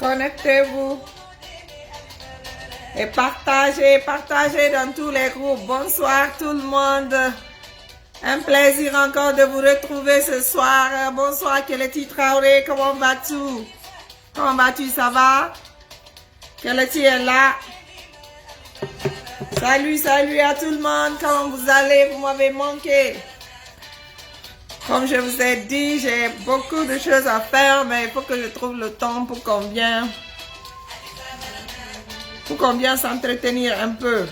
Connectez-vous. Et partagez, partagez dans tous les groupes. Bonsoir tout le monde. Un plaisir encore de vous retrouver ce soir. Bonsoir Keleti Traoré, comment vas-tu? Comment vas-tu, ça va? Keleti est là. Salut, salut à tout le monde. Comment vous allez? Vous m'avez manqué. Comme je vous ai dit, j'ai beaucoup de choses à faire, mais il faut que je trouve le temps pour qu'on vienne s'entretenir un peu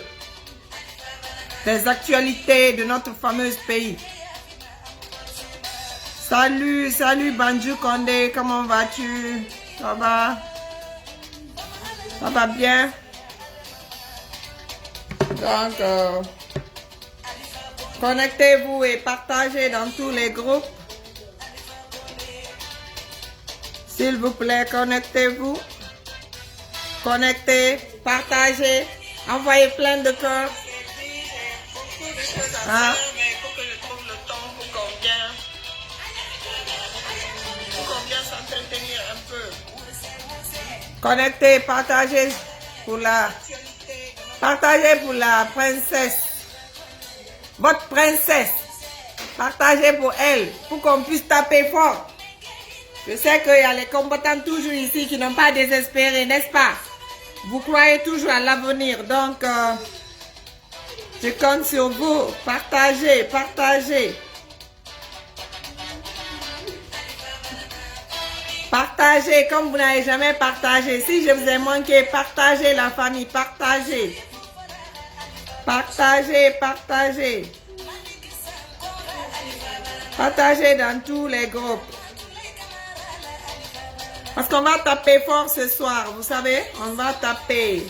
des actualités de notre fameux pays. Salut, salut Banju Condé, comment vas-tu? Ça va? Ça va bien? Donc, connectez-vous et partagez dans tous les groupes. S'il vous plaît, connectez-vous. Connectez, partagez, envoyez plein de cœurs. Hein? Mais il faut que je trouve le temps pour qu'on vienne s'entretenir un peu. Connectez, partagez pour la princesse. Votre princesse. Partagez pour elle, pour qu'on puisse taper fort. Je sais qu'il y a les combattants toujours ici qui n'ont pas désespéré, n'est-ce pas? Vous croyez toujours à l'avenir, donc je compte sur vous. Partagez, partagez. Partagez comme vous n'avez jamais partagé. Si je vous ai manqué, partagez la famille, partagez. Partagez, partagez. Partagez dans tous les groupes. Parce qu'on va taper fort ce soir, vous savez, on va taper.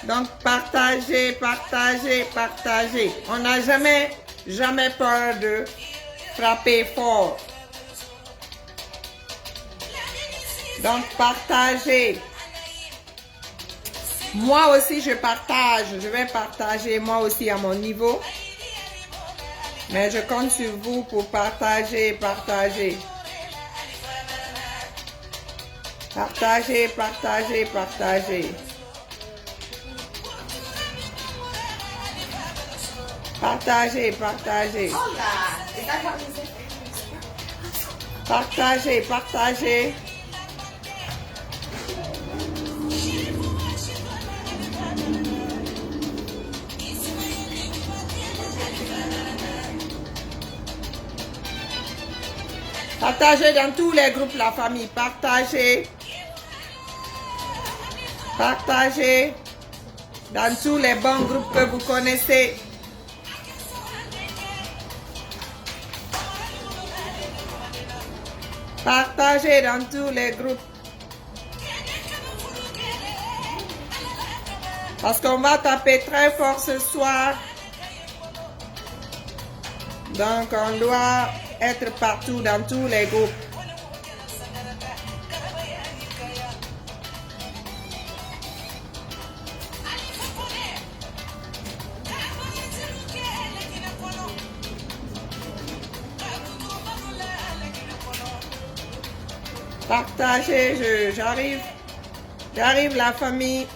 Donc partagez, partagez, partagez. On n'a jamais peur de frapper fort. Donc partagez. Moi aussi je partage, je vais partager moi aussi à mon niveau. Mais je compte sur vous pour partager, partager. Partagez, partagez, partagez. Partagez, partagez. Partagez, partagez. Partagez dans tous les groupes, la famille. Partagez. Partagez dans tous les bons groupes que vous connaissez. Partagez dans tous les groupes. Parce qu'on va taper très fort ce soir. Donc on doit être partout dans tous les groupes. Partagez, j'arrive la famille.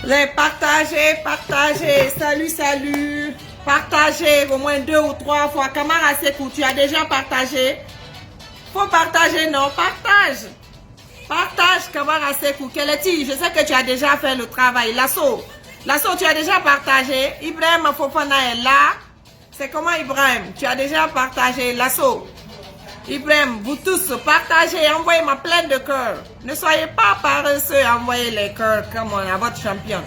Les partagez, partagez, salut, salut, partagez au moins 2 ou 3 fois. Kamara Sekou, tu as déjà partagé? Faut partager, non? Partage. Partage, Kamara Sekou. Keleti, je sais que tu as déjà fait le travail. Lasso, tu as déjà partagé. Ibrahim Fofana est là. C'est comment Ibrahim? Tu as déjà partagé. Lasso. Ibrahim, vous tous, partagez, envoyez-moi plein de cœurs. Ne soyez pas paresseux, envoyez les cœurs comme on a votre champion.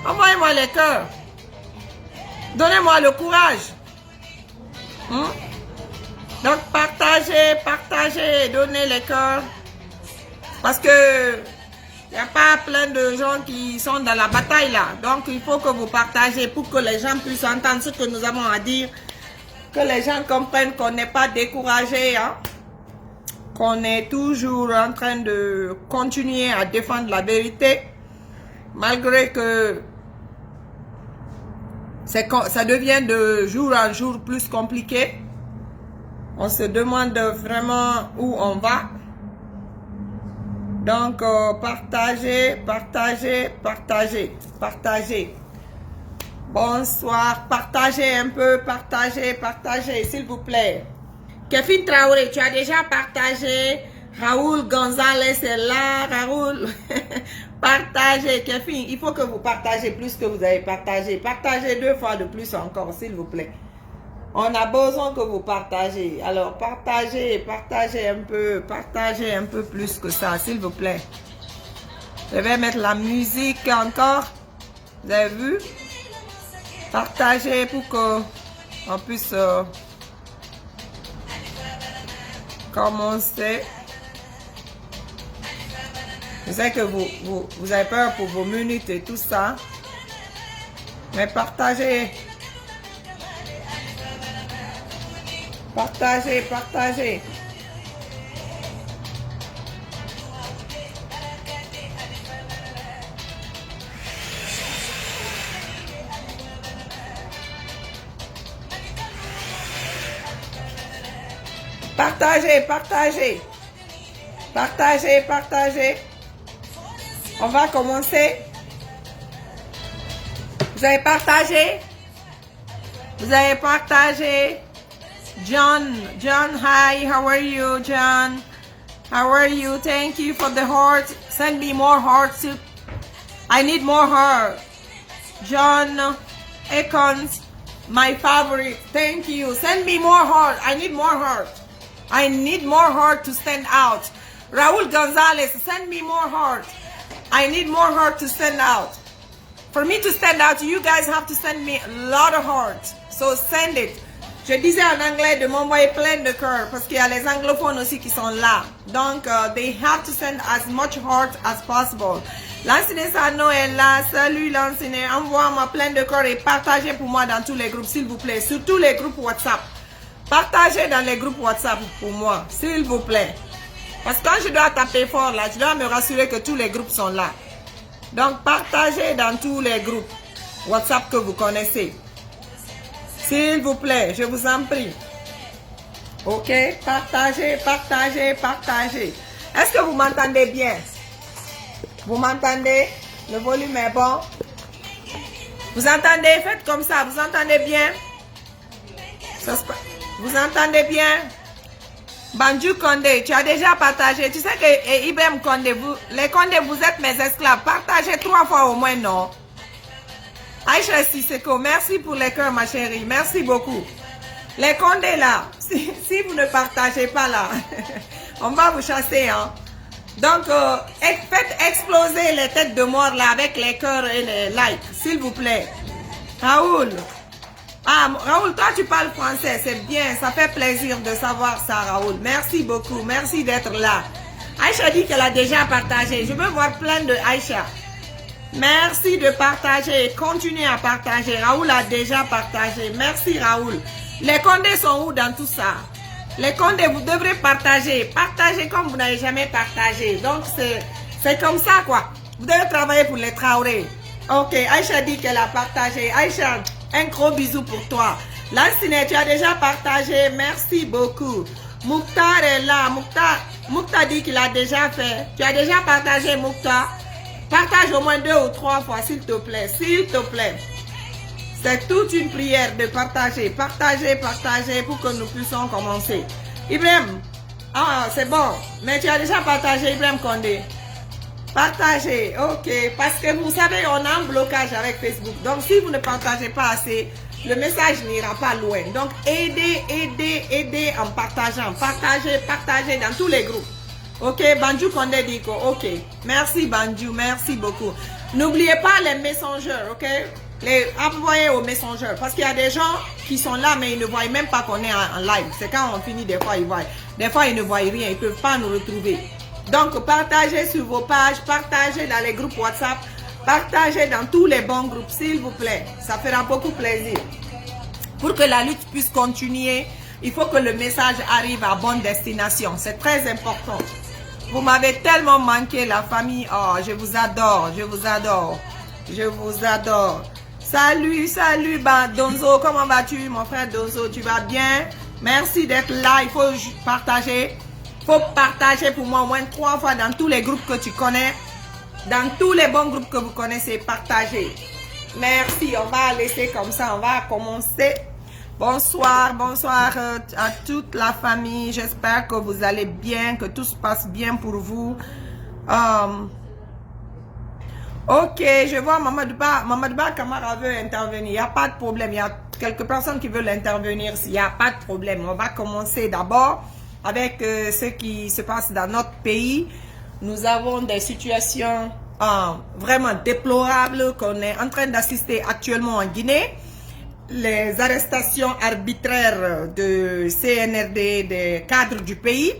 Envoyez-moi les cœurs. Donnez-moi le courage. Donc partagez, partagez, donnez les cœurs. Parce que il n'y a pas plein de gens qui sont dans la bataille là. Donc il faut que vous partagez pour que les gens puissent entendre ce que nous avons à dire Que les gens comprennent qu'on n'est pas découragé, hein? Qu'on est toujours en train de continuer à défendre la vérité, malgré que ça devient de jour en jour plus compliqué. On se demande vraiment où on va. Donc, partagez, partagez, partagez, partagez. Bonsoir, partagez un peu, partagez, s'il vous plaît. Kevin Traoré, tu as déjà partagé. Raoul Gonzalez est là. Raoul, partagez. Kevin, il faut que vous partagez plus que vous avez partagé. Partagez 2 fois de plus encore, s'il vous plaît. On a besoin que vous partagez. Alors, partagez un peu plus que ça, s'il vous plaît. Je vais mettre la musique encore. Vous avez vu? Partagez pour qu'on puisse commencer. Je sais que vous avez peur pour vos minutes et tout ça. Mais partagez. Partagez, partagez. Partagez, partagez. Partagez, partagez. On va commencer. Vous avez partagé? Vous avez partagé? John, hi, how are you, John? How are you? Thank you for the heart. Send me more hearts. I need more heart. John Econs, my favorite. Thank you. Send me more heart. I need more heart. I need more heart to stand out. Raul Gonzalez, send me more heart. I need more heart to stand out. For me to stand out, you guys have to send me a lot of heart. So send it. Je disais en anglais de m'envoyer plein de cœurs parce qu'il y a les anglophones aussi qui sont là. Donc, they have to send as much heart as possible. Lanciné Sano est là. Salut Lanciné. Envoie-moi plein de cœurs et partagez pour moi dans tous les groupes, s'il vous plaît. Sur tous les groupes WhatsApp. Partagez dans les groupes WhatsApp pour moi, s'il vous plaît. Parce que quand je dois taper fort là, je dois me rassurer que tous les groupes sont là. Donc, partagez dans tous les groupes WhatsApp que vous connaissez. S'il vous plaît, je vous en prie. Ok, partagez, partagez, partagez. Est-ce que vous m'entendez bien? Vous m'entendez? Le volume est bon? Vous entendez? Faites comme ça, vous entendez bien? Vous entendez bien? Banju Condé, tu as déjà partagé. Tu sais que Ibrahim Condé, les Condé, vous êtes mes esclaves. Partagez 3 fois au moins, non? Aïcha Sisseko, merci pour les cœurs, ma chérie. Merci beaucoup. Les Condés là, si vous ne partagez pas là, on va vous chasser, hein. Donc, faites exploser les têtes de mort là avec les cœurs et les likes, s'il vous plaît. Raoul. Ah, Raoul, toi tu parles français, c'est bien. Ça fait plaisir de savoir ça, Raoul. Merci beaucoup. Merci d'être là. Aïcha dit qu'elle a déjà partagé. Je veux voir plein de Aïcha. Merci de partager. Continuez à partager. Raoul a déjà partagé. Merci Raoul. Les Condés sont où dans tout ça? Les Condés, vous devrez partager. Partagez comme vous n'avez jamais partagé. Donc c'est comme ça quoi. Vous devez travailler pour les Traoré. Ok, Aïcha dit qu'elle a partagé. Aïcha, un gros bisou pour toi. Lanciné, tu as déjà partagé. Merci beaucoup. Mouktar est là. Mouktar dit qu'il a déjà fait. Tu as déjà partagé, Mouktar? Partage au moins 2 ou 3 fois, s'il te plaît. S'il te plaît. C'est toute une prière de partager. Partagez, partagez pour que nous puissions commencer. Ibrahim. Ah, c'est bon. Mais tu as déjà partagé, Ibrahim Condé. Partagez. Ok. Parce que vous savez, on a un blocage avec Facebook. Donc, si vous ne partagez pas assez, le message n'ira pas loin. Donc, aidez en partageant. Partagez, partagez dans tous les groupes. Ok, Banju Condé dit que, ok. Merci Banju, merci beaucoup. N'oubliez pas les messengers, ok? Les envoyer aux messengers. Parce qu'il y a des gens qui sont là, mais ils ne voient même pas qu'on est en live. C'est quand on finit, des fois ils voient. Des fois ils ne voient rien, ils ne peuvent pas nous retrouver. Donc, partagez sur vos pages, partagez dans les groupes WhatsApp, partagez dans tous les bons groupes, s'il vous plaît. Ça fera beaucoup plaisir. Pour que la lutte puisse continuer, il faut que le message arrive à bonne destination. C'est très important. Vous m'avez tellement manqué, la famille. Oh, je vous adore, je vous adore. Je vous adore. Salut, salut, Donzo. Comment vas-tu, mon frère Donzo? Tu vas bien? Merci d'être là. Il faut partager. Il faut partager pour moi au moins 3 fois dans tous les groupes que tu connais. Dans tous les bons groupes que vous connaissez, partagez. Merci. On va laisser comme ça. On va commencer. Bonsoir, bonsoir à toute la famille. J'espère que vous allez bien, que tout se passe bien pour vous. Ok, je vois Mamadouba Kamara veut intervenir. Il n'y a pas de problème. Il y a quelques personnes qui veulent intervenir. Il n'y a pas de problème. On va commencer d'abord avec ce qui se passe dans notre pays. Nous avons des situations vraiment déplorables qu'on est en train d'assister actuellement en Guinée. Les arrestations arbitraires de CNRD, des cadres du pays,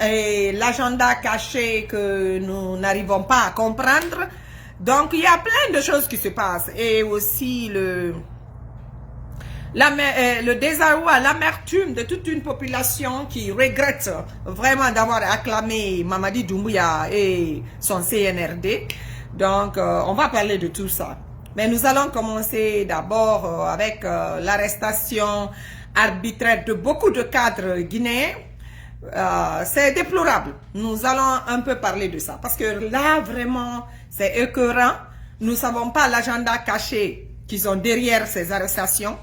et l'agenda caché que nous n'arrivons pas à comprendre. Donc, il y a plein de choses qui se passent. Et aussi le désarroi, l'amertume de toute une population qui regrette vraiment d'avoir acclamé Mamadi Doumbouya et son CNRD. Donc, on va parler de tout ça. Mais nous allons commencer d'abord avec l'arrestation arbitraire de beaucoup de cadres guinéens. C'est déplorable. Nous allons un peu parler de ça. Parce que là, vraiment, c'est écœurant. Nous ne savons pas l'agenda caché qu'ils ont derrière ces arrestations.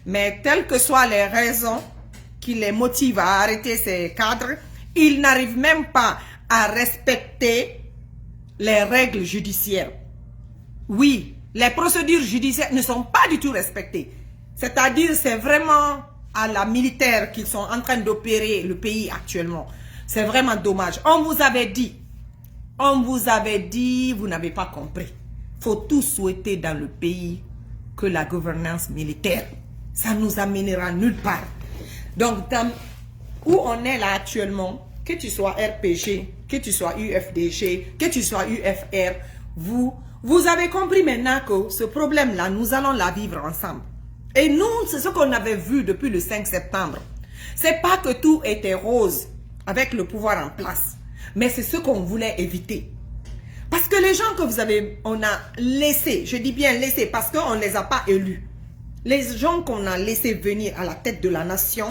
Mais telles que soient les raisons qui les motivent à arrêter ces cadres, ils n'arrivent même pas à respecter les règles judiciaires. Oui, les procédures judiciaires ne sont pas du tout respectées. C'est-à-dire, c'est vraiment à la militaire qu'ils sont en train d'opérer le pays actuellement. C'est vraiment dommage. On vous avait dit, vous n'avez pas compris. Il faut tout souhaiter dans le pays que la gouvernance militaire. Ça nous amènera nulle part. Donc, où on est là actuellement, que tu sois RPG, que tu sois UFDG, que tu sois UFR, vous avez compris maintenant que ce problème-là, nous allons la vivre ensemble. Et nous, c'est ce qu'on avait vu depuis le 5 septembre. C'est pas que tout était rose avec le pouvoir en place, mais c'est ce qu'on voulait éviter. Parce que les gens que on a laissés, je dis bien laissés parce qu'on ne les a pas élus. Les gens qu'on a laissés venir à la tête de la nation,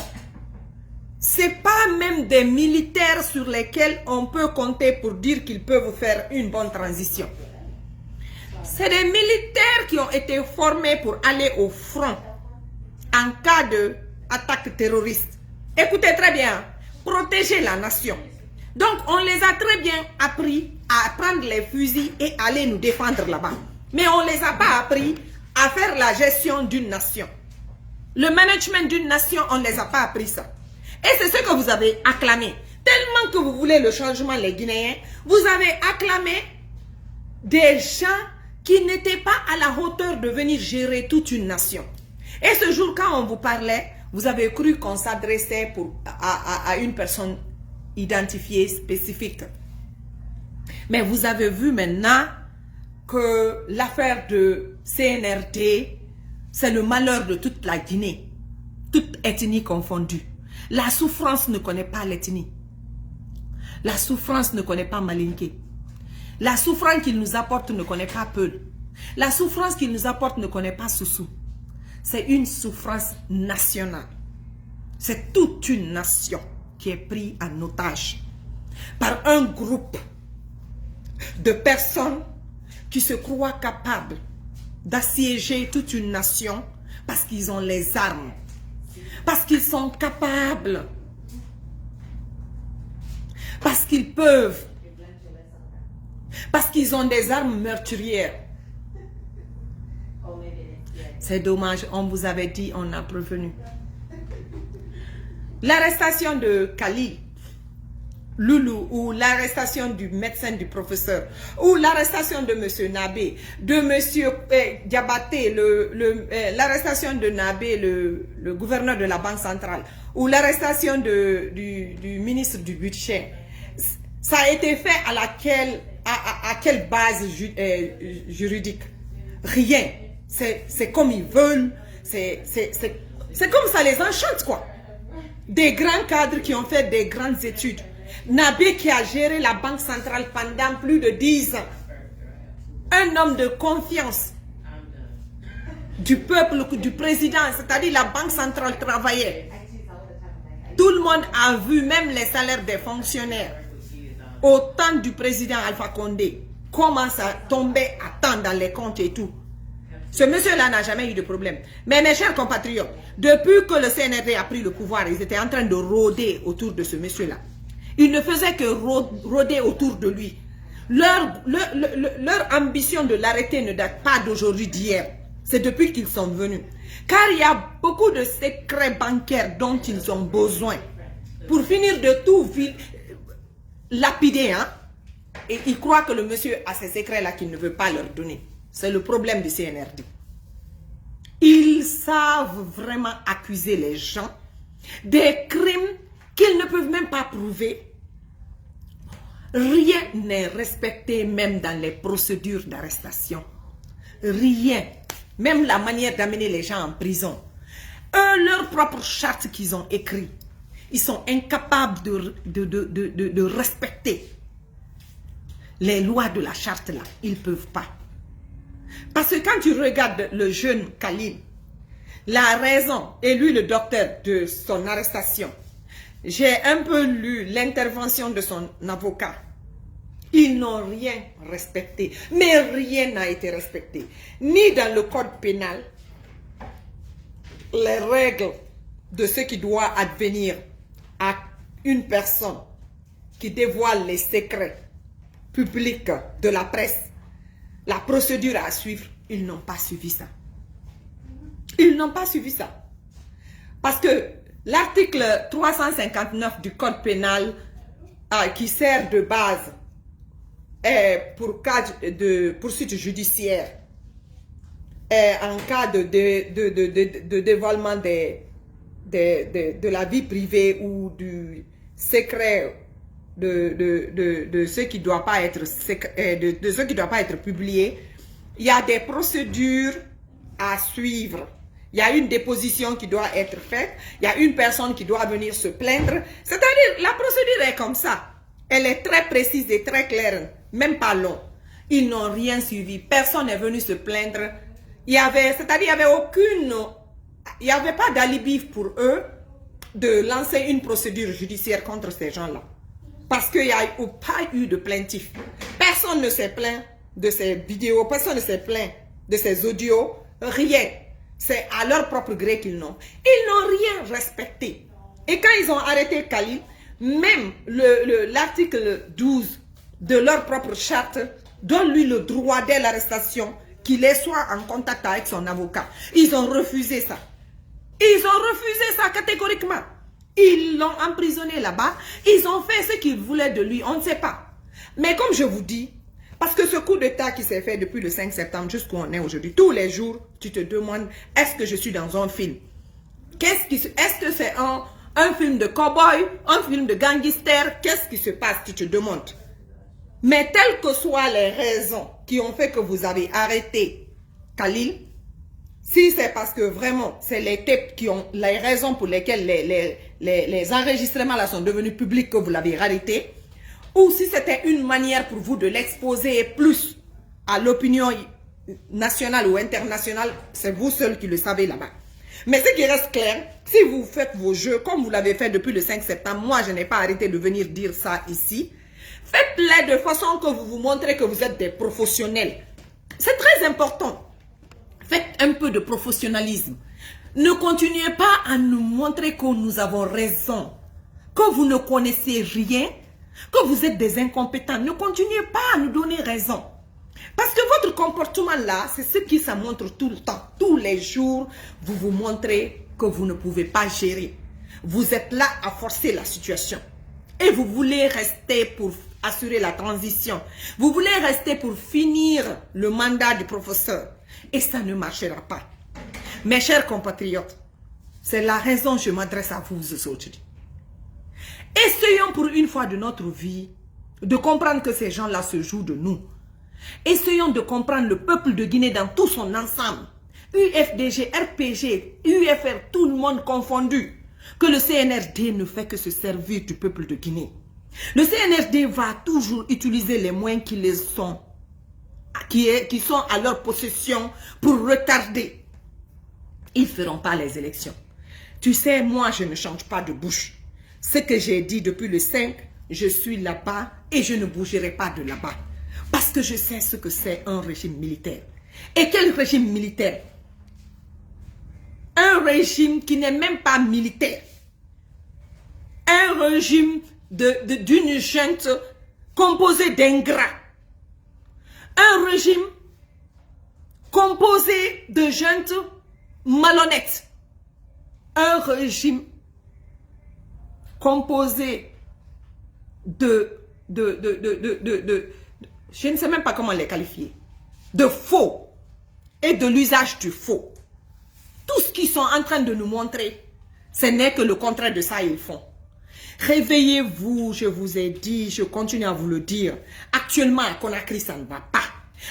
c'est pas même des militaires sur lesquels on peut compter pour dire qu'ils peuvent faire une bonne transition. C'est des militaires qui ont été formés pour aller au front en cas d'attaque terroriste. Écoutez très bien, protéger la nation. Donc, on les a très bien appris à prendre les fusils et aller nous défendre là-bas. Mais on ne les a pas appris à faire la gestion d'une nation. Le management d'une nation, on ne les a pas appris ça. Et c'est ce que vous avez acclamé. Tellement que vous voulez le changement, les Guinéens, vous avez acclamé des gens qui n'étaient pas à la hauteur de venir gérer toute une nation. Et ce jour, quand on vous parlait, vous avez cru qu'on s'adressait à une personne identifiée, spécifique. Mais vous avez vu maintenant que l'affaire de CNRD, c'est le malheur de toute la Guinée, toute ethnie confondue. La souffrance ne connaît pas l'ethnie. La souffrance ne connaît pas Malinké. La souffrance qu'il nous apporte ne connaît pas Peul. La souffrance qu'il nous apporte ne connaît pas Soussou. C'est une souffrance nationale. C'est toute une nation qui est prise en otage par un groupe de personnes qui se croient capables d'assiéger toute une nation parce qu'ils ont les armes, parce qu'ils sont capables, parce qu'ils peuvent, parce qu'ils ont des armes meurtrières. C'est dommage, on vous avait dit, on a prévenu. L'arrestation de Kali, Loulou, ou l'arrestation du médecin du professeur, ou l'arrestation de M. Nabé, de M. Diabaté, l'arrestation de Nabé, le gouverneur de la Banque centrale, ou l'arrestation du ministre du budget, ça a été fait à quelle base juridique? Rien. C'est comme ils veulent. C'est comme ça les enchante quoi. Des grands cadres qui ont fait des grandes études. Nabé qui a géré la banque centrale pendant plus de 10 ans. Un homme de confiance du peuple, du président, c'est-à-dire la banque centrale travaillait. Tout le monde a vu, même les salaires des fonctionnaires, au temps du président Alpha Condé, comment ça tombait à temps dans les comptes et tout. Ce monsieur-là n'a jamais eu de problème. Mais mes chers compatriotes, depuis que le CNRD a pris le pouvoir, ils étaient en train de rôder autour de ce monsieur-là. Ils ne faisaient que rôder autour de lui. Leur ambition de l'arrêter ne date pas d'aujourd'hui, d'hier. C'est depuis qu'ils sont venus. Car il y a beaucoup de secrets bancaires dont ils ont besoin. Pour finir de tout lapider, hein? Et ils croient que le monsieur a ces secrets-là qu'il ne veut pas leur donner. C'est le problème du CNRD. Ils savent vraiment accuser les gens des crimes qu'ils ne peuvent même pas prouver. Rien n'est respecté même dans les procédures d'arrestation. Rien. Même la manière d'amener les gens en prison. Eux, leur propre charte qu'ils ont écrit, ils sont incapables de respecter les lois de la charte là. Ils ne peuvent pas. Parce que quand tu regardes le jeune Khalil, la raison, et lui le docteur de son arrestation, j'ai un peu lu l'intervention de son avocat. Ils n'ont rien respecté. Mais rien n'a été respecté. Ni dans le code pénal, les règles de ce qui doit advenir à une personne qui dévoile les secrets publics de la presse, la procédure à suivre, ils n'ont pas suivi ça. Ils n'ont pas suivi ça. Parce que l'article 359 du code pénal qui sert de base pour cas de poursuite judiciaire en cas de dévoilement de la vie privée ou du secret de ce qui ne doit pas être de ce qui doit pas être publié, il y a des procédures à suivre. Il y a une déposition qui doit être faite, il y a une personne qui doit venir se plaindre. C'est-à-dire, la procédure est comme ça. Elle est très précise et très claire, même pas long. Ils n'ont rien suivi. Personne n'est venu se plaindre. C'est-à-dire, il n'y avait pas d'alibi pour eux de lancer une procédure judiciaire contre ces gens-là. Parce qu'il n'y a pas eu de plaintif. Personne ne s'est plaint de ces vidéos, personne ne s'est plaint de ces audios, rien. C'est à leur propre gré qu'ils n'ont. Ils n'ont rien respecté. Et quand ils ont arrêté Khalil, même l'article 12 de leur propre charte donne lui le droit dès l'arrestation qu'il soit en contact avec son avocat. Ils ont refusé ça. Ils ont refusé ça catégoriquement. Ils l'ont emprisonné là-bas. Ils ont fait ce qu'ils voulaient de lui. On ne sait pas. Mais comme je vous dis, parce que ce coup d'État qui s'est fait depuis le 5 septembre jusqu'où on est aujourd'hui, tous les jours, tu te demandes, est-ce que je suis dans un film? Est-ce que c'est un film de cow-boy, un film de gangster? Qu'est-ce qui se passe, tu te demandes? Mais telles que soient les raisons qui ont fait que vous avez arrêté Khalil, si c'est parce que vraiment, c'est les tapes qui ont les raisons pour lesquelles les enregistrements là sont devenus publics que vous l'avez arrêté, ou si c'était une manière pour vous de l'exposer plus à l'opinion nationale ou internationale, c'est vous seul qui le savez là-bas. Mais ce qui reste clair, si vous faites vos jeux comme vous l'avez fait depuis le 5 septembre, moi je n'ai pas arrêté de venir dire ça ici, faites-les de façon que vous vous montrez que vous êtes des professionnels. C'est très important. Faites un peu de professionnalisme. Ne continuez pas à nous montrer que nous avons raison, que vous ne connaissez rien, que vous êtes des incompétents. Ne continuez pas à nous donner raison. Parce que votre comportement là, c'est ce qui se montre tout le temps. Tous les jours, vous vous montrez que vous ne pouvez pas gérer. Vous êtes là à forcer la situation. Et vous voulez rester pour assurer la transition. Vous voulez rester pour finir le mandat du professeur. Et ça ne marchera pas. Mes chers compatriotes, c'est la raison que je m'adresse à vous aujourd'hui. Essayons pour une fois de notre vie de comprendre que ces gens-là se jouent de nous. Essayons de comprendre le peuple de Guinée dans tout son ensemble. UFDG, RPG, UFR, tout le monde confondu, que le CNRD ne fait que se servir du peuple de Guinée. Le CNRD va toujours utiliser les moyens qui sont à leur possession pour retarder. Ils ne feront pas les élections. Tu sais, moi, je ne change pas de bouche. Ce que j'ai dit depuis le 5, je suis là-bas et je ne bougerai pas de là-bas. Parce que je sais ce que c'est un régime militaire. Et quel régime militaire? Un régime qui n'est même pas militaire. Un régime d'une junte composée d'ingrats. Un régime composé de juntes malhonnêtes. Un régime composé de je ne sais même pas comment les qualifier, de faux et de l'usage du faux. Tout ce qu'ils sont en train de nous montrer, ce n'est que le contraire de ça ils font. Réveillez-vous, je vous ai dit, je continue à vous le dire. Actuellement, à Conakry, ça ne va pas.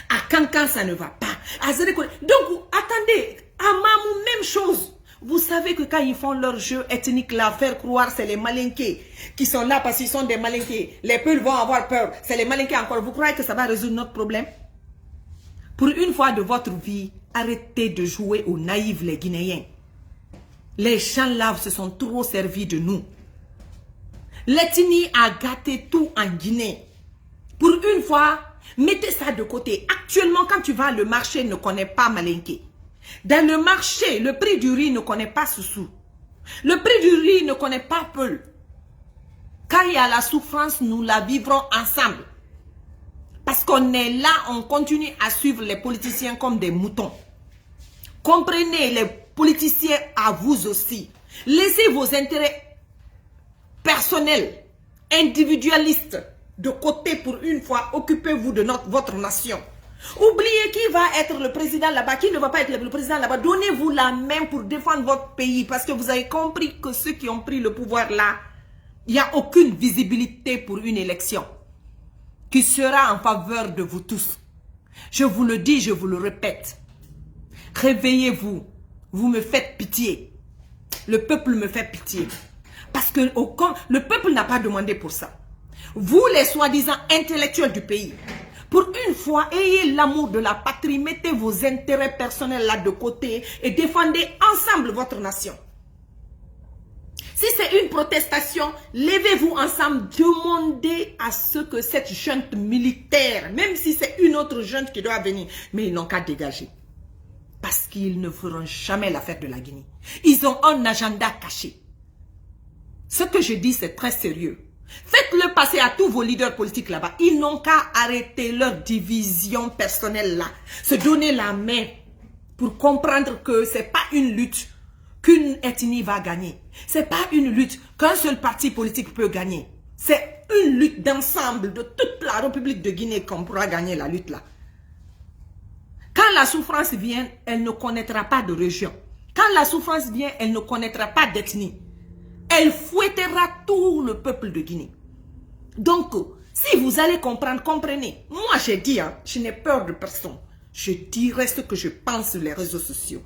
À Kankan, ça ne va pas. À Zéréko... Donc, attendez, à Mamou, même chose. Vous savez que quand ils font leur jeu ethnique là, faire croire c'est les Malinqués qui sont là parce qu'ils sont des Malinqués. Les peuples vont avoir peur. C'est les Malinqués encore. Vous croyez que ça va résoudre notre problème? Pour une fois de votre vie, arrêtez de jouer aux naïfs les Guinéens. Les gens là se sont trop servis de nous. L'ethnie a gâté tout en Guinée. Pour une fois, mettez ça de côté. Actuellement, quand tu vas, le marché ne connaît pas Malinké. Dans le marché, le prix du riz ne connaît pas Soussou. Le prix du riz ne connaît pas Peul. Quand il y a la souffrance, nous la vivrons ensemble. Parce qu'on est là, on continue à suivre les politiciens comme des moutons. Comprenez les politiciens à vous aussi. Laissez vos intérêts personnels, individualistes de côté pour une fois. Occupez-vous de votre nation. Oubliez qui va être le président là-bas, qui ne va pas être le président là-bas. Donnez-vous la main pour défendre votre pays parce que vous avez compris que ceux qui ont pris le pouvoir là, il n'y a aucune visibilité pour une élection qui sera en faveur de vous tous. Je vous le dis, je vous le répète. Réveillez-vous. Vous me faites pitié. Le peuple me fait pitié. Parce que le peuple n'a pas demandé pour ça. Vous, les soi-disant intellectuels du pays, pour une fois, ayez l'amour de la patrie, mettez vos intérêts personnels là de côté et défendez ensemble votre nation. Si c'est une protestation, levez-vous ensemble, demandez à ce que cette junte militaire, même si c'est une autre junte qui doit venir, mais ils n'ont qu'à dégager. Parce qu'ils ne feront jamais l'affaire de la Guinée. Ils ont un agenda caché. Ce que je dis, c'est très sérieux. Faites-le passer à tous vos leaders politiques là-bas. Ils n'ont qu'à arrêter leur division personnelle là. Se donner la main pour comprendre que ce n'est pas une lutte qu'une ethnie va gagner. Ce n'est pas une lutte qu'un seul parti politique peut gagner. C'est une lutte d'ensemble de toute la République de Guinée qu'on pourra gagner la lutte là. Quand la souffrance vient, elle ne connaîtra pas de région. Quand la souffrance vient, elle ne connaîtra pas d'ethnie. Elle fouettera tout le peuple de Guinée. Donc, si vous allez comprendre, comprenez. Moi, j'ai dit, hein, je n'ai peur de personne. Je dirai ce que je pense sur les réseaux sociaux.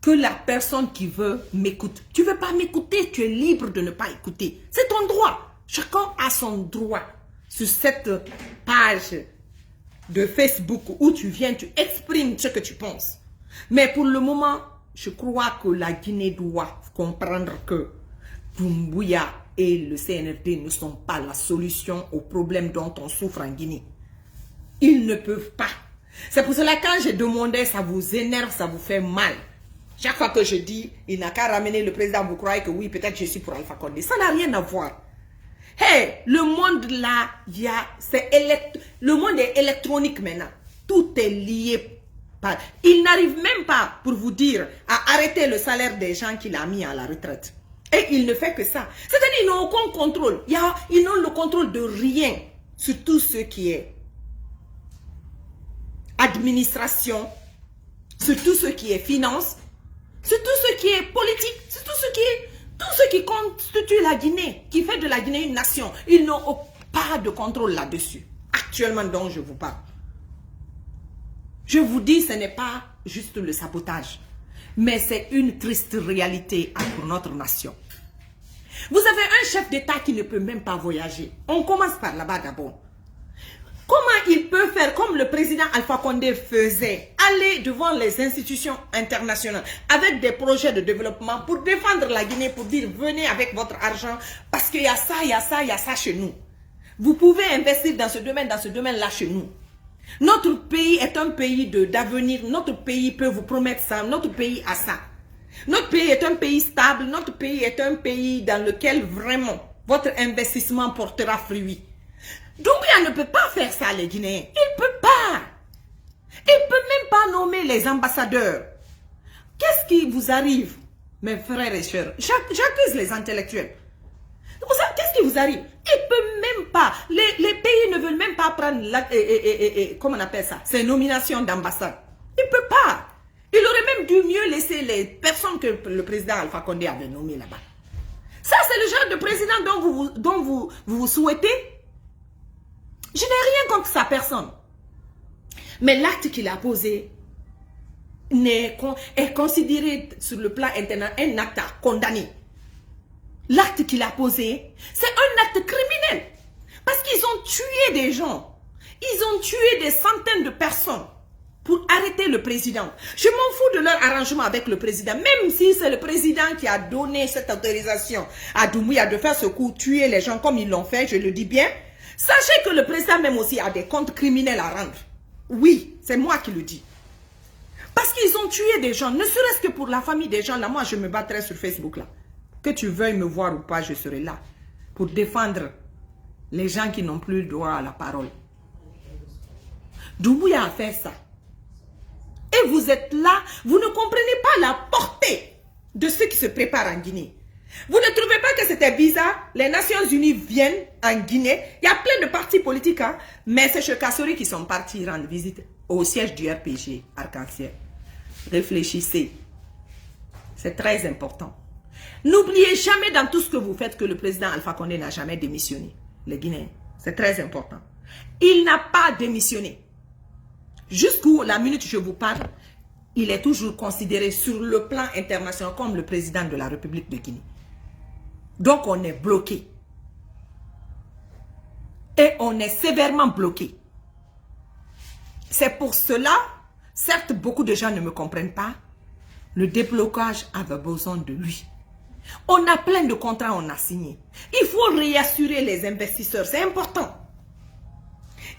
Que la personne qui veut m'écoute. Tu ne veux pas m'écouter, tu es libre de ne pas écouter. C'est ton droit. Chacun a son droit. Sur cette page de Facebook où tu viens, tu exprimes ce que tu penses. Mais pour le moment, je crois que la Guinée doit comprendre que Doumbouya et le CNRD ne sont pas la solution aux problèmes dont on souffre en Guinée. Ils ne peuvent pas. C'est pour cela que quand j'ai demandé, ça vous énerve, ça vous fait mal. Chaque fois que je dis, il n'a qu'à ramener le président, vous croyez que oui, peut-être je suis pour Alpha Condé. Ça n'a rien à voir. Hey, le monde là, le monde est électronique maintenant. Tout est lié. Il n'arrive même pas, pour vous dire, à arrêter le salaire des gens qu'il a mis à la retraite. Et il ne fait que ça. C'est-à-dire qu'ils n'ont aucun contrôle. Ils n'ont le contrôle de rien. Sur tout ce qui est administration, sur tout ce qui est finance, sur tout ce qui est politique, sur tout ce qui constitue la Guinée, qui fait de la Guinée une nation. Ils n'ont pas de contrôle là-dessus. Actuellement dont je vous parle. Je vous dis, ce n'est pas juste le sabotage. Mais c'est une triste réalité pour notre nation. Vous avez un chef d'État qui ne peut même pas voyager. On commence par là-bas d'abord. Comment il peut faire comme le président Alpha Condé faisait, aller devant les institutions internationales avec des projets de développement pour défendre la Guinée, pour dire venez avec votre argent parce qu'il y a ça, il y a ça, il y a ça chez nous. Vous pouvez investir dans ce domaine-là chez nous. Notre pays est un pays d'avenir, notre pays peut vous promettre ça, notre pays a ça. Notre pays est un pays stable, notre pays est un pays dans lequel vraiment votre investissement portera fruit. Doumbouya ne peut pas faire ça, les Guinéens. Il ne peut pas. Il ne peut même pas nommer les ambassadeurs. Qu'est-ce qui vous arrive, mes frères et sœurs? J'accuse les intellectuels. Vous savez, qu'est-ce qui vous arrive? Il ne peut même pas. Les pays ne veulent même pas prendre, comment on appelle ça, ces nominations d'ambassade. Il ne peut pas. Il aurait même dû mieux laisser les personnes que le président Alpha Condé avait nommées là-bas. Ça, c'est le genre de président dont vous souhaitez. Je n'ai rien contre sa personne. Mais l'acte qu'il a posé est considéré sur le plan international un acte à condamner. L'acte qu'il a posé, c'est un acte criminel. Parce qu'ils ont tué des gens. Ils ont tué des centaines de personnes pour arrêter le président. Je m'en fous de leur arrangement avec le président. Même si c'est le président qui a donné cette autorisation à Doumbouya de faire ce coup, tuer les gens comme ils l'ont fait, je le dis bien. Sachez que le président même aussi a des comptes criminels à rendre. Oui, c'est moi qui le dis. Parce qu'ils ont tué des gens, ne serait-ce que pour la famille des gens. Là, moi, je me battrai sur Facebook là. Que tu veuilles me voir ou pas, je serai là pour défendre les gens qui n'ont plus le droit à la parole. Doumbouya a fait ça. Et vous êtes là, vous ne comprenez pas la portée de ce qui se prépare en Guinée. Vous ne trouvez pas que c'était bizarre? Les Nations Unies viennent en Guinée. Il y a plein de partis politiques, hein? Mais c'est chez Kassori qui sont partis rendre visite au siège du RPG, Arc-en-Ciel. Réfléchissez. C'est très important. N'oubliez jamais dans tout ce que vous faites que le président Alpha Condé n'a jamais démissionné. Les Guinéens, c'est très important. Il n'a pas démissionné. Jusqu'où la minute où je vous parle, il est toujours considéré sur le plan international comme le président de la République de Guinée. Donc on est bloqué. Et on est sévèrement bloqué. C'est pour cela, certes beaucoup de gens ne me comprennent pas, le déblocage avait besoin de lui. On a plein de contrats, on a signé. Il faut réassurer les investisseurs, c'est important.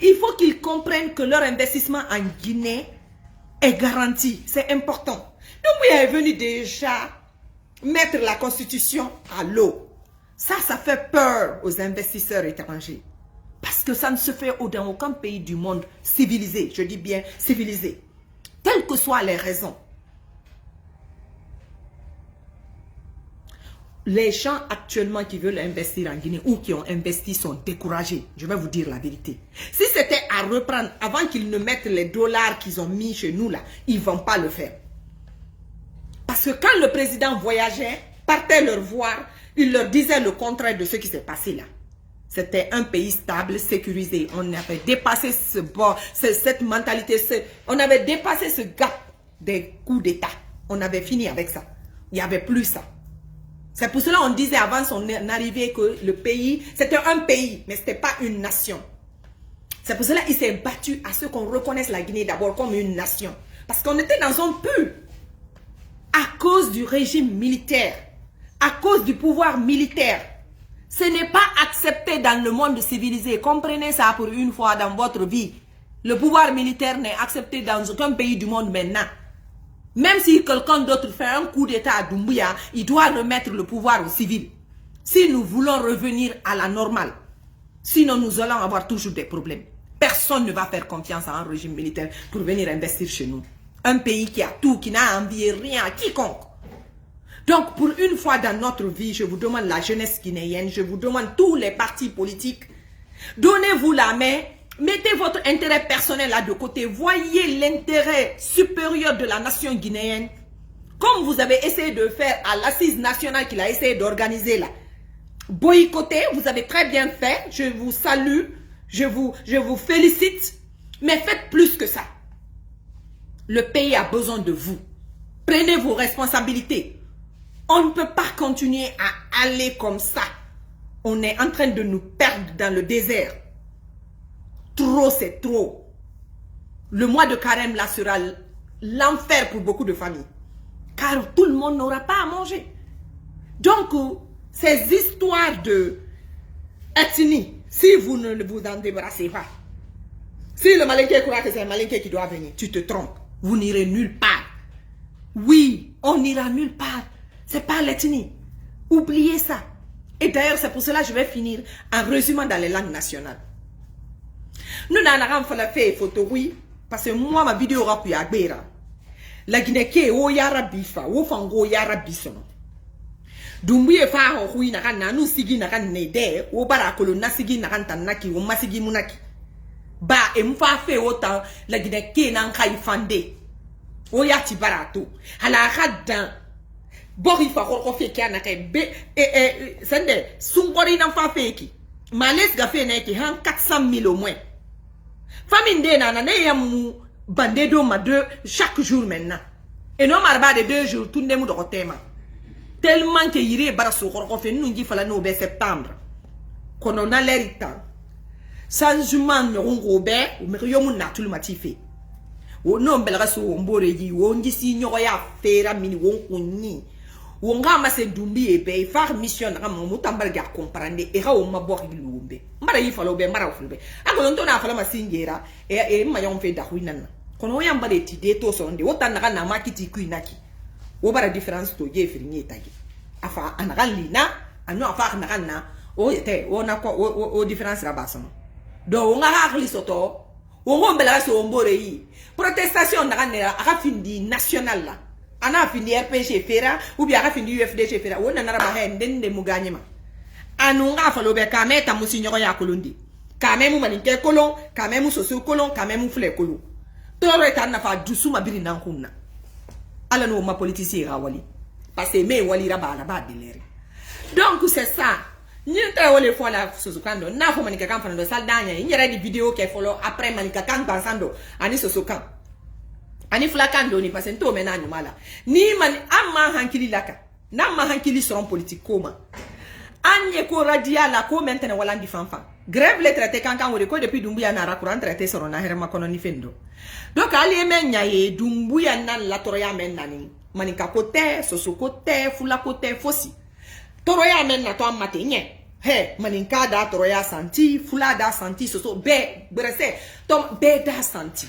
Il faut qu'ils comprennent que leur investissement en Guinée est garanti, c'est important. Doumbouya est venu déjà mettre la constitution à l'eau. Ça fait peur aux investisseurs étrangers. Parce que ça ne se fait dans aucun pays du monde civilisé, je dis bien civilisé. Quelles que soient les raisons. Les gens actuellement qui veulent investir en Guinée ou qui ont investi sont découragés. Je vais vous dire la vérité. Si c'était à reprendre avant qu'ils ne mettent les dollars qu'ils ont mis chez nous là, ils ne vont pas le faire. Parce que quand le président voyageait, partait leur voir, il leur disait le contraire de ce qui s'est passé là. C'était un pays stable, sécurisé. On avait dépassé cette mentalité. On avait dépassé ce gap des coups d'État. On avait fini avec ça. Il n'y avait plus ça. C'est pour cela qu'on disait avant son arrivée que le pays, c'était un pays, mais ce n'était pas une nation. C'est pour cela qu'il s'est battu à ce qu'on reconnaisse la Guinée d'abord comme une nation. Parce qu'on était dans un pu à cause du régime militaire, à cause du pouvoir militaire. Ce n'est pas accepté dans le monde civilisé. Comprenez ça pour une fois dans votre vie. Le pouvoir militaire n'est accepté dans aucun pays du monde maintenant. Même si quelqu'un d'autre fait un coup d'État à Doumbouya, il doit remettre le pouvoir aux civils. Si nous voulons revenir à la normale, sinon nous allons avoir toujours des problèmes. Personne ne va faire confiance à un régime militaire pour venir investir chez nous. Un pays qui a tout, qui n'a envié rien à quiconque. Donc, pour une fois dans notre vie, je vous demande la jeunesse guinéenne, je vous demande tous les partis politiques, donnez-vous la main, mettez votre intérêt personnel là de côté, voyez l'intérêt supérieur de la nation guinéenne, comme vous avez essayé de faire à l'assise nationale qu'il a essayé d'organiser là. Boycotter, vous avez très bien fait, je vous salue, je vous félicite, mais faites plus que ça. Le pays a besoin de vous. Prenez vos responsabilités. On ne peut pas continuer à aller comme ça. On est en train de nous perdre dans le désert. Trop, c'est trop. Le mois de carême là sera l'enfer pour beaucoup de familles. Car tout le monde n'aura pas à manger. Donc, ces histoires de ethnie, si vous ne vous en débarrassez pas, si le Malinké croit que c'est un Malinké qui doit venir, tu te trompes. Vous n'irez nulle part. Oui, on n'ira nulle part. C'est pas l'ethnie. Oubliez ça. Et d'ailleurs, c'est pour cela que je vais finir en résumant dans les langues nationales. Nous n'avons pas fait photo, oui, parce que moi, ma vidéo aura pu agir. La Guinée qui est au Yarabifa, au Fango Yarabisono. Dumbuye fa ho hui na kana nu sigi na kana nede o bara kolo na sigi na kana tanaki o masigi munaki ba e mfa fe o ta la Guinée ke na nkai fande o ya ti barato ala khaddan bori fa ko fe kana kai be sende sungori na fa fe ki males ga fe na ki han 400 000 au moins famille de na ne ya mu bande do ma de chaque jour maintenant et non marba de 2 jours tout ndemu do tema. Tellement que yiri bara so ko fe nu ngi fala no be septembre kono na l'héritant changement me ngo be o me yo mun na tulmati fe o no mbela so mbore yi o ngi si nyo ya fera mini won kunni o nga ma se dumbi e be far mission na mo tambal ga comprendre e ga o ma bo lumbe mbara yi fala be mbara fulbe akono to na fala ma singera e ma yon fe da huinana kono yamba de ti de to so nde o tan na ma kiti kuinaki o bara différence to je frinye tagi afa anagali na anu afa na o yete o na ko o différence ra basono do nga hakli soto o ngombela so mbore yi protestation na kana aka findi national la ana findi RPG fera ou bien aka findi UFDG fera o na raba he ndende muganyema anu nga fa lobe ka meta musinyo ya kolondi ka memu maninke kolon ka memu soso kolon ka memu fle kolon toro eta na fa dusu mabiri na kunna ala no ma politicien rawali parce que me wali raba na ba delere donc c'est ça ni ta wole fo la sosokando na fo manika kan fando saldanya ni yere di vidéo ke follow après manika kan pensando ani sosokan ani flakando ni parce que to mena nyumala ni man amma hankili laka na ma hankili son politique koma anye ko radia la ko maintenant wala ndi fanfa grève les traité kan wori ko depuis Dumbuya na rakuran traité soro na herma kono ni fendo donc ali emenya ye Dumbuya nan la toroya men nani manika kote soso kote fula kote fosi toroya men na to amate nye he maninka da toroya santi fula da santi soso be brese to be da santi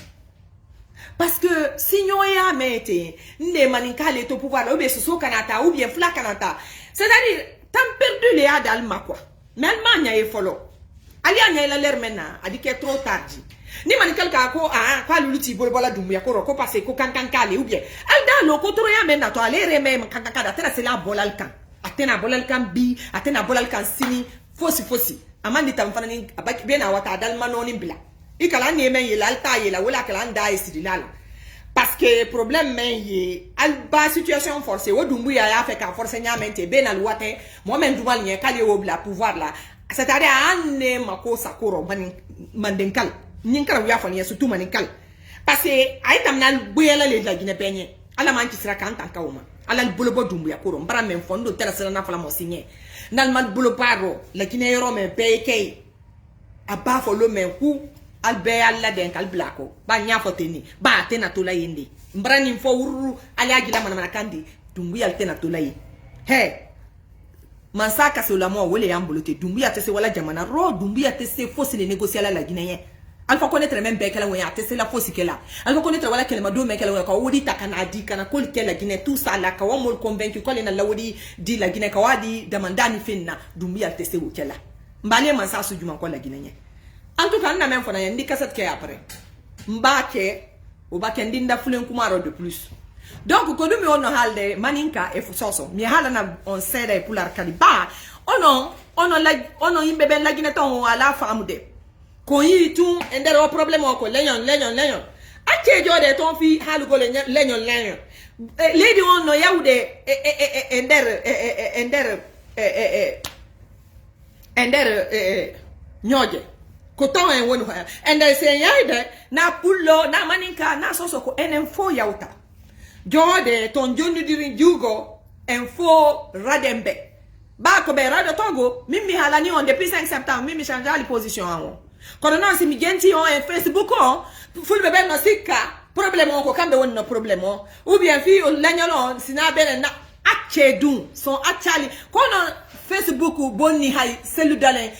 parce que sinon ya mete ne maninka le to pouvoir ou bien soso kanata ou bien fula kanata c'est-à-dire tant perdu les adalma quoi même manya e follow ali anya la ler mena adike trop tardi ni manikal ka ko kwa luluti bolbola Dumbuya ko roko parce ko kankan kale ou bien alda lo ko toro ya mena to ale reme kankan da tena c'est la bolal kan atena bolal kan bi atena bolal kan sini fosi amandi tamfana ni abaki bena wata dalma noni bla ikala ni men ye lalta ye la wala kala nda isidilal parce que problème men ye alba situation forcée o Dumbuya ya fait ka forcer nyamente bena luate mo men dumal nye kale o bla pouvoir là c'est-à-dire ane mako sakoro mandenkal nyinkara wiya fani ya surtout manenkal parce que ay tamna buyela le la Guinée penye ala manki sira kan tanka uma ala bolobo Dumbuya koro mbara men fondo tela sala na fala mo signé nal man bolo paro la Guinée yoro men peke aba folo men ku albe alla den kal blako ba nya foteni ba tena to la yende mbara ni fo wuru ala agila mana kandi Dumbuya tena to la yi he mansaka se la mo wole yambolote Dumbuya tese wala jamana ro Dumbuya tese fosi les négocier la Guinéen alfa connaître même be kala waya tese la fosi kela alfa connaître wala kele mado me kala waya ka wodi takana di kana kol kela Guinée tout ça la ka wamol convaincu ko na la wodi di la Guinée ka wadi demandani finna Dumbuya tese wo kela mbale mansa su juma ko la Guinéen en tout cas na même fona yandi kasat ke après mbake o ba kendinda fulen kumaro de plus. Donc, quand nous on halde maninka e fusoso, mi hala na on sede pular kaliba, ono imbe ben la Guinée ton ala famude. Ko yi tu endero problème ko lenyon. Ache jode ton fi halu ko lenyon. Lady on no yaude ender nyoje. Koton en wonu ha. And they say yaide na pullo na maninka na soso ko enenfo yauta. Jode ton jonu dirin jugo enfo radembe. Ba ko be rado Togo mimi halani on depuis 5 septembre mimi change la position en. Kono non si mi genti on Facebook on fulbe ben no sikka problème on ko kambe won no problème on ou bien fi o lagnolo sina bene na achedun son achali kono Facebook bonni hay selu dalen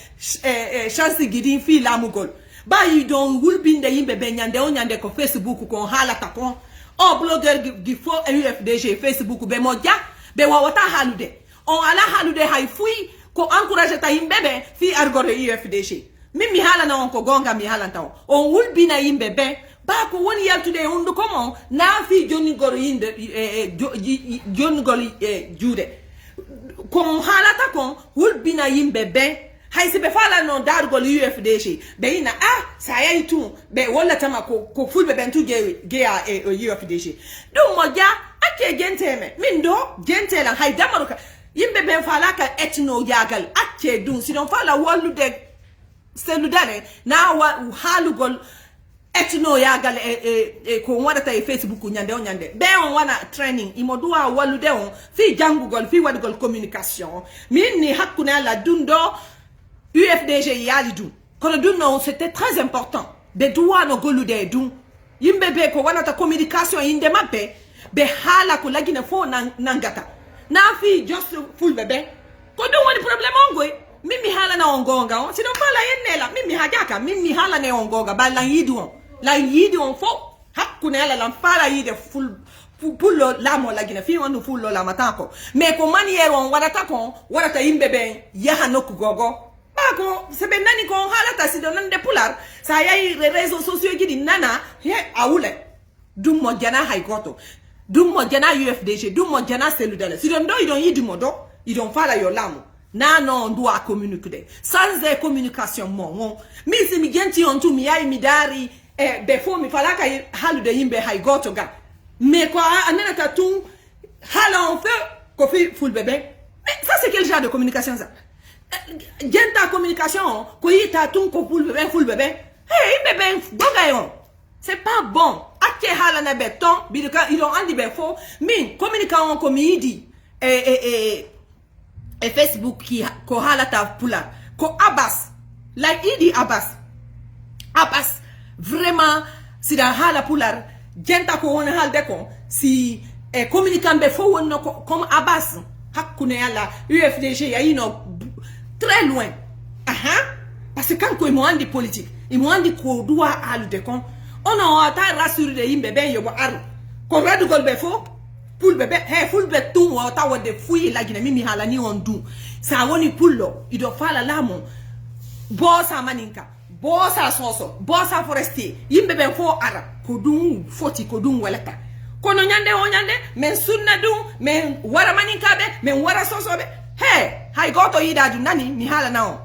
chance gidin fi lamugol ba yi don wulbinde yimbe be nyande on nyande ko Facebook ko halata ko o blogger gi fo UFDG Facebook be moja be wawata halude on ala halude hay fui ko encourager ta yimbe be fi argore UFDG mimi hala na on ko gonga mi hala taw on wulbina yimbe be ba ko woni yaltude on do komo na fi joni goro yinde joni goli jude ko halata kon wulbina yimbe be hay se be fala no dargol UFDG be ina saya itu be wala tama ko fulbe bentu ge UFDG do moja ake genteme min do gentela hay damaruka yimbe ben fala ka etno jagal ake dun sidon fala wallude seludane na halugol etno yagal ko wadata Facebook nyande be on wana training imodua wallude on fi jangugol fi wadgol communication min ni hakuna la dundo UFDG yalidu kono dunno c'était très important de doa no golude dun yimbe be ko wana ta communication inde mabbe be hala ko lagina fo nangata na fi just full bebe ko do woni problem ongoy mimi hala na ongonga on sino fala yenela mimi hajaka mimi hala ne ongonga ba la yidu on fo hakuna la fala yide full pullo lamo lagina fi on fullo la matako me ko maniero on wadata ko wadata yimbe be yaha noku gogo bako sebe nani ko halata si donan de pular sa yayi réseaux sociaux gidi nana he awule dum mo jana hay goto dum mo jana UFDG dum mo jana seludale si don do idon yidi modo idon fala yo lamu na no doit communiquer sans communication mon mi si mi genti on tu mi yayi mi dari before mi fala ka halude yimbe hay goto ga mais quoi anana ta tu hala on fait ko fi full bébé mais ça c'est quel genre de communication ça genta communication ko yita tun ko full bébé hey bébé gogayon c'est pas bon ake hala na beton biduka ils ont andi be fo min communication ko mi di Facebook ki ko hala ta pula ko Abbas like idi Abbas vraiment si da hala pular genta ko wona halde ko si communiquant be fo wonno comme Abbas hakune yalla UFDG yayino très loin. Parce que quand ils m'ont dit politique, ils m'ont dit qu'on doit aller de con. On a rassuré les bébés, ils ont dit qu'on va de golbe faux. Pour le bébé, full bébé tout, on a des fouilles là qui n'ont pas mis en dou. Ça on y pull là, il doit faire la lame. Bossa maninka, bossa soso, bossa forestier. Ils bébé faux arabe, kodung foti kodung walata. Kono nyande o nyande, men sunna dum, men wara maninka be, men wara soso be. Hey, hay goto yida du nani mi hala nao.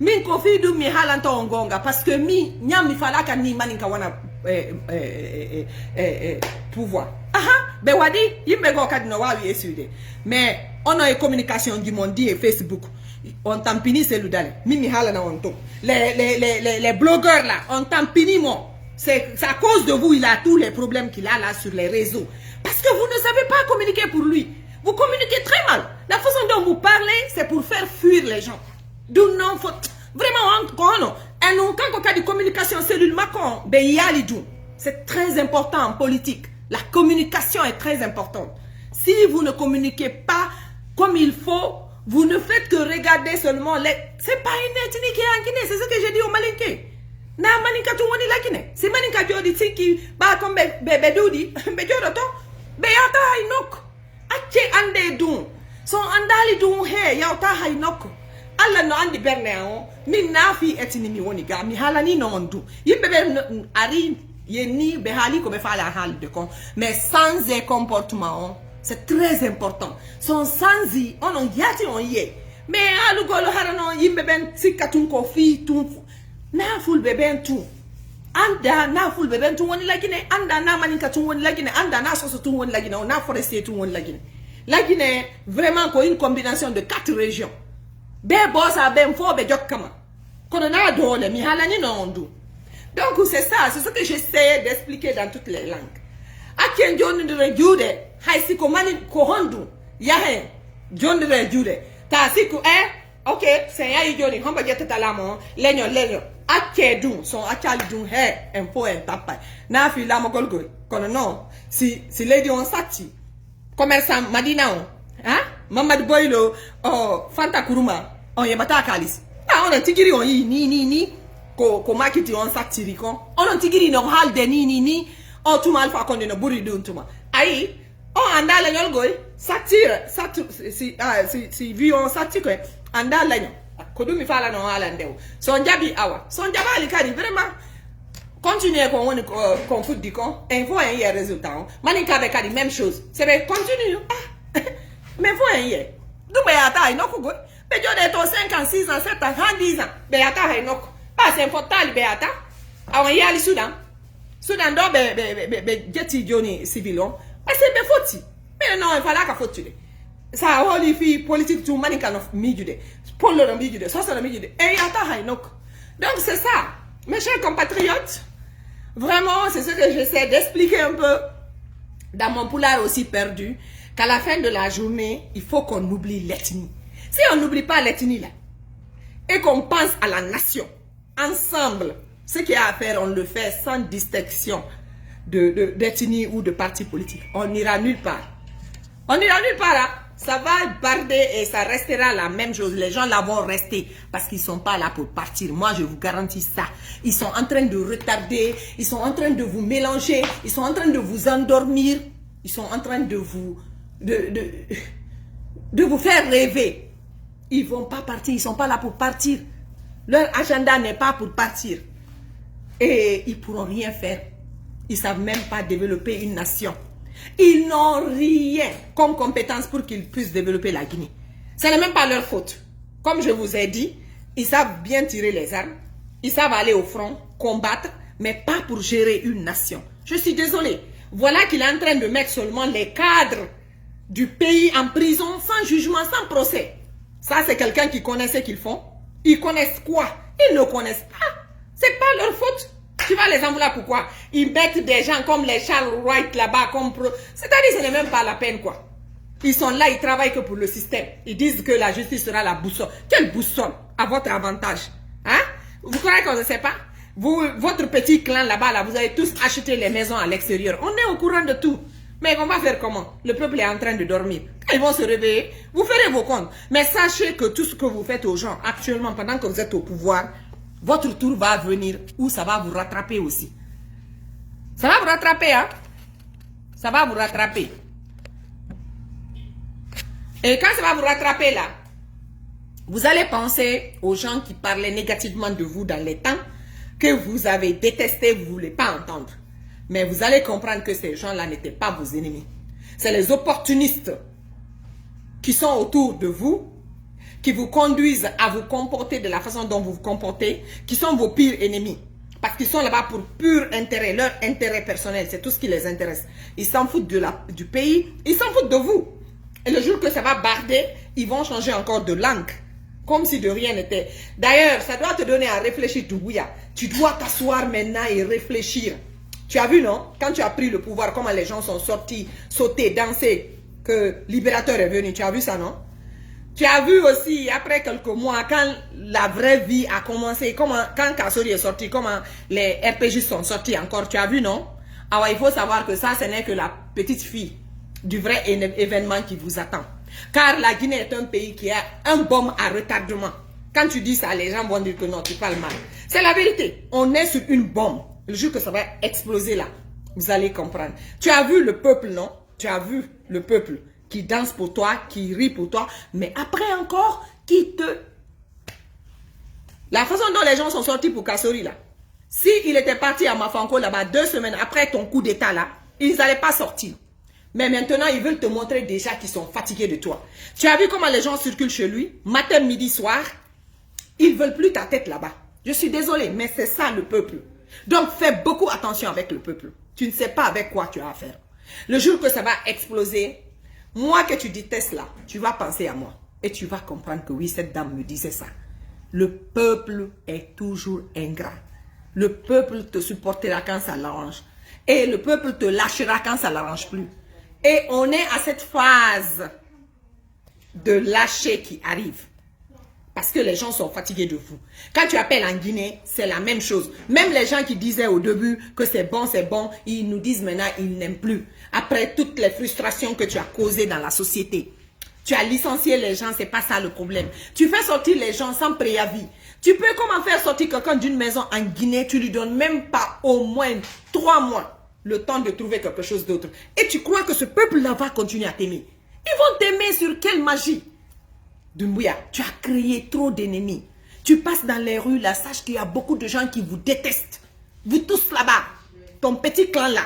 Min ko fi du mi hala nto ongonga parce que mi nyam mi falaka ni maninka wana pouvoir. Be wadi yimbe go kadino wawi esude. Mais on a une communication du monde et Facebook. On tampini seludale. Mi hala na onto. Les blogueurs là, on tampini moi. C'est à cause de vous il a tous les problèmes qu'il a là sur les réseaux. Parce que vous ne savez pas communiquer pour lui. Vous communiquez très mal. La façon dont vous parlez, c'est pour faire fuir les gens. Donc non, faut vraiment et non quand on a de communication cellule macon, ben c'est très important en politique. La communication est très importante. Si vous ne communiquez pas comme il faut, vous ne faites que regarder seulement les. C'est pas une ethnie qui est en Guinée, c'est ce que j'ai dit au Malinké. Na maninka tu woni la Guinée. C'est maninka jodi tiki ba comme bedoudi, bejodo to, beyata inok. Ache ande dun so andali dun he yauta hay nokko alla no andi berne on min nafi etini mi woni ga mi halani no ondu yimbe be ari yeni be hali ko be fala hal de kon mais sans un comportement c'est très important son sanzi on yati on ye mais alu golo harano yimbe ben sikatun ko fi tun na ful be ben tu anda na ful be ben tu woni lagine anda na maninka tu woni lagine anda na soso tu woni lagine na forestier tu woni lagine lagine vraiment ko une combinaison de 4 régions be bossa ben fo be jokkama Donc c'est ça, c'est ce que j'essaie d'expliquer dans toutes les langues. Akien John de Jude, Haisiko Mani Kohondu, Yahen, John de Jude, Tasiku, ok, c'est Yahi Johnny, Hamba Yetalamon, Lenyo, Akedun, son Akalidun, un po un papa. Nafi Lamogolgo, non, si Lady on Sati, commerçant Madina, hein, Mamad Boilo, oh, Fanta Kuruma, on Yabata Kalis. Ah, on a tigiri on ni. Ko makiti on satiri kon on tigiri no halde ni on tuma alfa kon no buri dun tuma ai on anda la nyol goy satire si vi on satire anda la nyol ko dumi fala no ala ndew son jabi awa son jabali kadi vraiment continuer kon woni kon foot di kon info en hier résultat mani ka be kadi même chose c'est be continue mais faut en hier dum be ata inoko goy be jode to 5 ans 6 ans 7 ans 10 ans be ata inoko c'est important Beata. Awan yali Soudan do be jeti Johnny civilon. C'est be foti. Mais non, il fallait qu'à foti. Ça holy fi politique tout mani kan of mijude. Pour le mijude, ça c'est le mijude. Et yata hainok. Donc c'est ça. Mes chers compatriotes, vraiment c'est ce que j'essaie d'expliquer un peu dans mon poulard aussi perdu, qu'à la fin de la journée, il faut qu'on oublie l'ethnie. Si on n'oublie pas l'ethnie là et qu'on pense à la nation ensemble, ce qu'il y a à faire, on le fait sans distinction d'ethnie ou de parti politique. On n'ira nulle part. On n'ira nulle part là. Ça va barder et ça restera la même chose. Les gens là vont rester parce qu'ils ne sont pas là pour partir. Moi, je vous garantis ça. Ils sont en train de retarder. Ils sont en train de vous mélanger. Ils sont en train de vous endormir. Ils sont en train de vous... de vous faire rêver. Ils ne vont pas partir. Ils ne sont pas là pour partir. Leur agenda n'est pas pour partir. Et ils ne pourront rien faire. Ils ne savent même pas développer une nation. Ils n'ont rien comme compétence pour qu'ils puissent développer la Guinée. Ce n'est même pas leur faute. Comme je vous ai dit, ils savent bien tirer les armes. Ils savent aller au front, combattre, mais pas pour gérer une nation. Je suis désolée. Voilà qu'il est en train de mettre seulement les cadres du pays en prison sans jugement, sans procès. Ça, c'est quelqu'un qui connaît ce qu'ils font. Ils connaissent quoi? Ils ne connaissent pas. C'est pas leur faute. Tu vas les envoyer pourquoi? Ils mettent des gens comme les Charles Wright là-bas comme pro. C'est-à-dire ce n'est même pas la peine quoi. Ils sont là, ils travaillent que pour le système. Ils disent que la justice sera la boussole. Quelle boussole? À votre avantage. Hein? Vous croyez qu'on ne sait pas? Vous, votre petit clan là-bas, là, vous avez tous acheté les maisons à l'extérieur. On est au courant de tout. Mais on va faire comment? Le peuple est en train de dormir. Quand ils vont se réveiller, vous ferez vos comptes. Mais sachez que tout ce que vous faites aux gens actuellement, pendant que vous êtes au pouvoir, votre tour va venir où ça va vous rattraper aussi. Ça va vous rattraper, hein? Ça va vous rattraper. Et quand ça va vous rattraper là, vous allez penser aux gens qui parlaient négativement de vous dans les temps, que vous avez détesté, vous ne voulez pas entendre. Mais vous allez comprendre que ces gens-là n'étaient pas vos ennemis. C'est les opportunistes qui sont autour de vous, qui vous conduisent à vous comporter de la façon dont vous vous comportez, qui sont vos pires ennemis. Parce qu'ils sont là-bas pour pur intérêt, leur intérêt personnel, c'est tout ce qui les intéresse. Ils s'en foutent du pays, ils s'en foutent de vous. Et le jour que ça va barder, ils vont changer encore de langue. Comme si de rien n'était. D'ailleurs, ça doit te donner à réfléchir, Toubouya. Tu dois t'asseoir maintenant et réfléchir. Tu as vu, non? Quand tu as pris le pouvoir, comment les gens sont sortis, sautés, dansés, que Libérateur est venu. Tu as vu ça, non? Tu as vu aussi, après quelques mois, quand la vraie vie a commencé, quand Kassori est sorti, comment les RPG sont sortis encore. Tu as vu, non? Alors, il faut savoir que ça, ce n'est que la petite fille du vrai événement qui vous attend. Car la Guinée est un pays qui a un bombe à retardement. Quand tu dis ça, les gens vont dire que non, tu parles mal. C'est la vérité. On est sur une bombe. Le jour que ça va exploser là, vous allez comprendre. Tu as vu le peuple, non? Tu as vu le peuple qui danse pour toi, qui rit pour toi, mais après encore, qui te... La façon dont les gens sont sortis pour Kassori là, s'il était parti à Mafanko là-bas 2 semaines après ton coup d'état là, ils n'allaient pas sortir. Mais maintenant, ils veulent te montrer déjà qu'ils sont fatigués de toi. Tu as vu comment les gens circulent chez lui, matin, midi, soir. Ils ne veulent plus ta tête là-bas. Je suis désolée, mais c'est ça le peuple. Donc, fais beaucoup attention avec le peuple. Tu ne sais pas avec quoi tu as affaire. Le jour que ça va exploser, moi que tu détestes là, tu vas penser à moi. Et tu vas comprendre que oui, cette dame me disait ça. Le peuple est toujours ingrat. Le peuple te supportera quand ça l'arrange. Et le peuple te lâchera quand ça ne l'arrange plus. Et on est à cette phase de lâcher qui arrive. Parce que les gens sont fatigués de vous. Quand tu appelles en Guinée, c'est la même chose. Même les gens qui disaient au début que c'est bon, ils nous disent maintenant ils n'aiment plus. Après toutes les frustrations que tu as causées dans la société. Tu as licencié les gens, c'est pas ça le problème. Tu fais sortir les gens sans préavis. Tu peux comment faire sortir quelqu'un d'une maison en Guinée, tu lui donnes même pas au moins 3 mois le temps de trouver quelque chose d'autre. Et tu crois que ce peuple-là va continuer à t'aimer. Ils vont t'aimer sur quelle magie? Doumbouya, tu as créé trop d'ennemis. Tu passes dans les rues, là, sache qu'il y a beaucoup de gens qui vous détestent. Vous tous là-bas, ton petit clan là,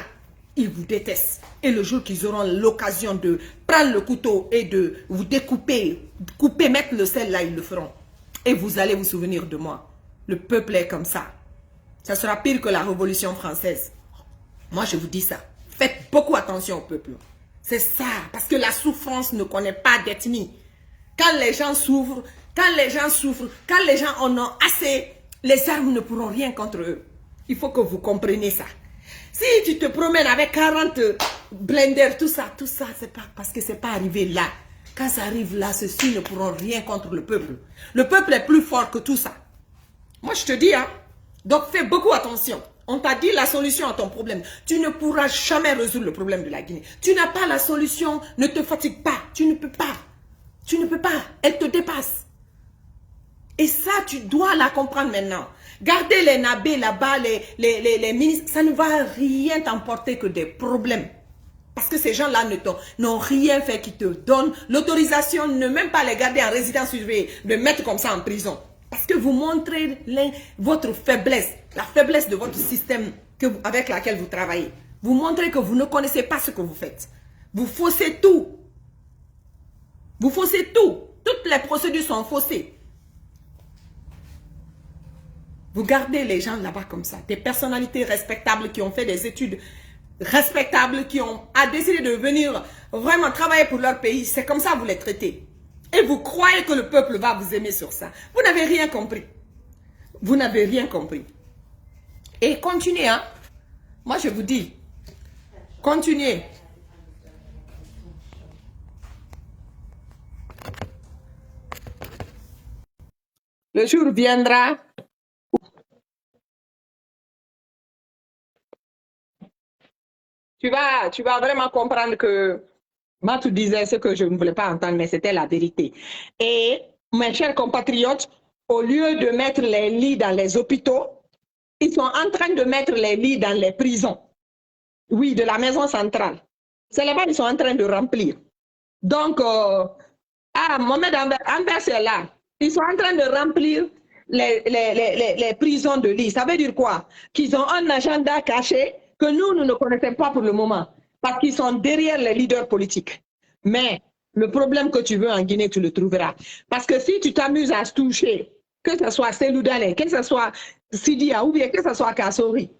ils vous détestent. Et le jour qu'ils auront l'occasion de prendre le couteau et de vous découper, mettre le sel là, ils le feront. Et vous allez vous souvenir de moi. Le peuple est comme ça. Ça sera pire que la Révolution française. Moi, je vous dis ça. Faites beaucoup attention au peuple. C'est ça. Parce que la souffrance ne connaît pas d'ethnie. Quand les gens souffrent, quand les gens en ont assez, les armes ne pourront rien contre eux. Il faut que vous compreniez ça. Si tu te promènes avec 40 blenders, tout ça, c'est pas parce que c'est pas arrivé là. Quand ça arrive là, ceux-ci ne pourront rien contre le peuple. Le peuple est plus fort que tout ça. Moi, je te dis, hein. Donc, fais beaucoup attention. On t'a dit la solution à ton problème. Tu ne pourras jamais résoudre le problème de la Guinée. Tu n'as pas la solution. Ne te fatigue pas. Tu ne peux pas. Tu ne peux pas. Elle te dépasse. Et ça, tu dois la comprendre maintenant. Garder les nabés là-bas, les ministres, ça ne va rien t'emporter que des problèmes. Parce que ces gens-là n'ont rien fait qui te donnent l'autorisation, ne même pas les garder en résidence surveillée, de mettre comme ça en prison. Parce que vous montrez votre faiblesse, la faiblesse de votre système avec laquelle vous travaillez. Vous montrez que vous ne connaissez pas ce que vous faites. Vous faussez tout. Vous faussez tout. Toutes les procédures sont faussées. Vous gardez les gens là-bas comme ça. Des personnalités respectables qui ont fait des études respectables, qui ont décidé de venir vraiment travailler pour leur pays. C'est comme ça que vous les traitez. Et vous croyez que le peuple va vous aimer sur ça. Vous n'avez rien compris. Vous n'avez rien compris. Et continuez, hein. Moi, je vous dis, continuez. Le jour viendra. Tu vas vraiment comprendre que Matou disait ce que je ne voulais pas entendre, mais c'était la vérité. Et mes chers compatriotes, au lieu de mettre les lits dans les hôpitaux, ils sont en train de mettre les lits dans les prisons. Oui, de la maison centrale. C'est là-bas qu'ils sont en train de remplir. Donc, Mohamed Anvers est là. Ils sont en train de remplir les prisons de lits. Ça veut dire quoi? Qu'ils ont un agenda caché que nous ne connaissons pas pour le moment. Parce qu'ils sont derrière les leaders politiques. Mais le problème que tu veux en Guinée, tu le trouveras. Parce que si tu t'amuses à se toucher, que ce soit Selou Dale, que ce soit Sidia ou bien que ce soit Kassori,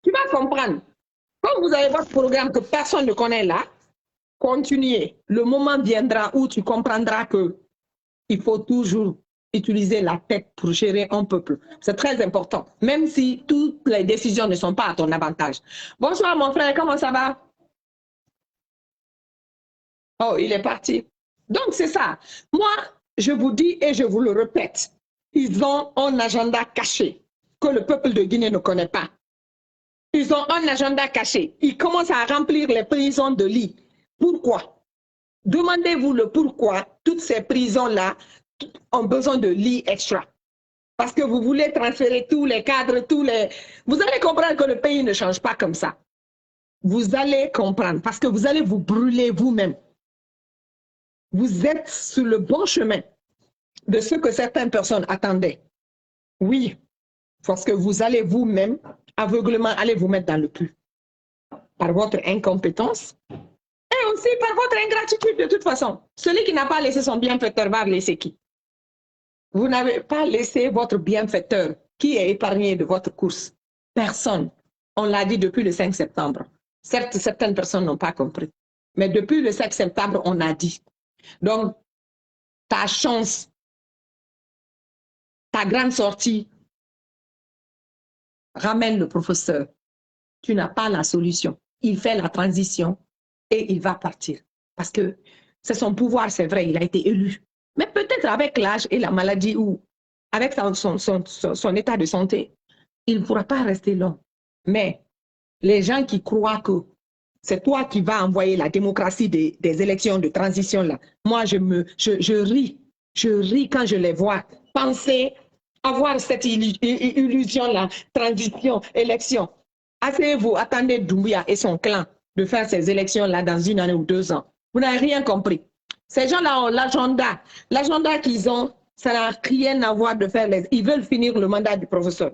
tu vas comprendre. Comme vous avez votre programme que personne ne connaît là, continuez. Le moment viendra où tu comprendras que il faut toujours utiliser la tête pour gérer un peuple. C'est très important, même si toutes les décisions ne sont pas à ton avantage. Bonsoir mon frère, comment ça va? Oh, il est parti. Donc c'est ça. Moi, je vous dis et je vous le répète, ils ont un agenda caché que le peuple de Guinée ne connaît pas. Ils ont un agenda caché. Ils commencent à remplir les prisons de lits. Pourquoi? Demandez-vous le pourquoi toutes ces prisons-là ont besoin de lits extra. Parce que vous voulez transférer tous les cadres, Vous allez comprendre que le pays ne change pas comme ça. Vous allez comprendre parce que vous allez vous brûler vous-même. Vous êtes sur le bon chemin de ce que certaines personnes attendaient. Oui, parce que vous allez vous-même, aveuglement, aller vous mettre dans le cul. Par votre incompétence et aussi par votre ingratitude de toute façon. Celui qui n'a pas laissé son bienfaiteur va laisser qui? Vous n'avez pas laissé votre bienfaiteur. Qui est épargné de votre course? Personne. On l'a dit depuis le 5 septembre. Certes, certaines personnes n'ont pas compris. Mais depuis le 5 septembre, on a dit. Donc, ta chance ta grande sortie, ramène le professeur. Tu n'as pas la solution. Il fait la transition et il va partir. Parce que c'est son pouvoir, c'est vrai, il a été élu. Mais peut-être avec l'âge et la maladie ou avec son état de santé, il ne pourra pas rester long. Mais les gens qui croient que c'est toi qui vas envoyer la démocratie des élections de transition là, moi je ris quand je les vois penser avoir cette illusion là, transition, élection. Asseyez-vous, attendez Doumbouya et son clan de faire ces élections là dans 1 année ou 2 ans. Vous n'avez rien compris. Ces gens-là ont l'agenda. L'agenda qu'ils ont, ça n'a rien à voir de faire les... Ils veulent finir le mandat du professeur.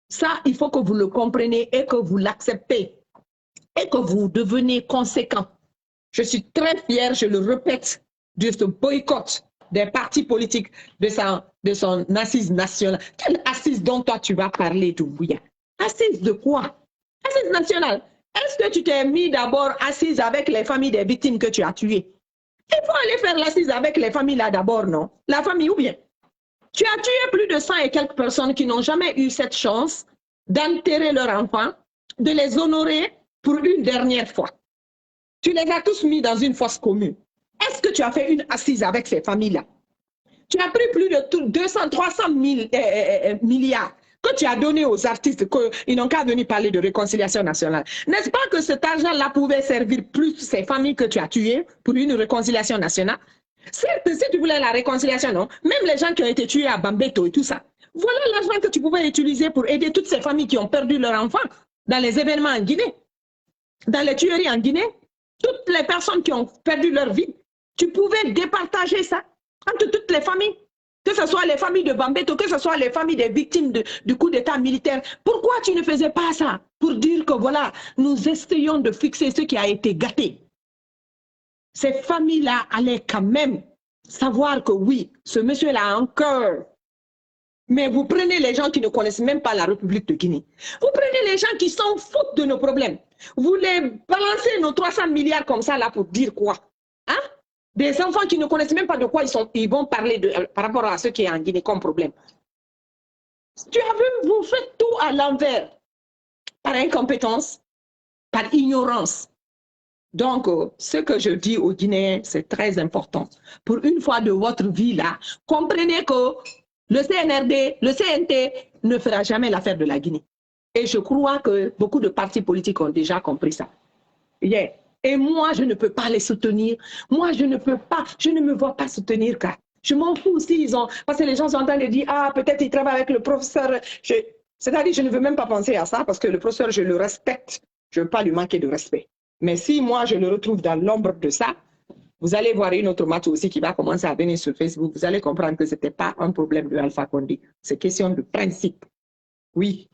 Ça, il faut que vous le compreniez et que vous l'acceptez et que vous devenez conséquent. Je suis très fière, je le répète, de ce boycott des partis politiques, de son assise nationale. Quelle assise dont toi tu vas parler, Doumbouya? Assise de quoi? Assise nationale. Est-ce que tu t'es mis d'abord assise avec les familles des victimes que tu as tuées? Il faut aller faire l'assise avec les familles là d'abord, non? La famille ou bien? Tu as tué plus de 100 et quelques personnes qui n'ont jamais eu cette chance d'enterrer leurs enfants, de les honorer pour une dernière fois. Tu les as tous mis dans une fosse commune. Est-ce que tu as fait une assise avec ces familles-là? Tu as pris plus de 200, 300 milliards que tu as donné aux artistes, qu'ils n'ont qu'à venir parler de réconciliation nationale. N'est-ce pas que cet argent-là pouvait servir plus ces familles que tu as tuées pour une réconciliation nationale? Certes, si tu voulais la réconciliation, non, même les gens qui ont été tués à Bambeto et tout ça, voilà l'argent que tu pouvais utiliser pour aider toutes ces familles qui ont perdu leurs enfants dans les événements en Guinée, dans les tueries en Guinée, toutes les personnes qui ont perdu leur vie, tu pouvais départager ça entre toutes les familles, que ce soit les familles de Bambeto, que ce soit les familles des victimes du coup d'état militaire. Pourquoi tu ne faisais pas ça pour dire que voilà, nous essayons de fixer ce qui a été gâté? Ces familles-là allaient quand même savoir que oui, ce monsieur-là a un cœur. Mais vous prenez les gens qui ne connaissent même pas la République de Guinée. Vous prenez les gens qui s'en foutent de nos problèmes. Vous les balancez nos 300 milliards comme ça là pour dire quoi? Hein? Des enfants qui ne connaissent même pas de quoi ils vont parler par rapport à ce qui est en Guinée comme problème. Vous faites tout à l'envers. Par incompétence, par ignorance. Donc, ce que je dis aux Guinéens, c'est très important. Pour une fois de votre vie là, comprenez que le CNRD, le CNT ne fera jamais l'affaire de la Guinée. Et je crois que beaucoup de partis politiques ont déjà compris ça. Yeah. Et moi, je ne peux pas les soutenir. Moi, je ne peux pas, je ne me vois pas soutenir car je m'en fous s'ils ont... Parce que les gens sont en train de dire, ah, peut-être ils travaillent avec le professeur. C'est-à-dire, je ne veux même pas penser à ça parce que le professeur, je le respecte. Je ne veux pas lui manquer de respect. Mais si moi, je le retrouve dans l'ombre de ça, vous allez voir une autre match aussi qui va commencer à venir sur Facebook. Vous allez comprendre que ce n'était pas un problème de Alpha Condé. C'est question de principe. Oui.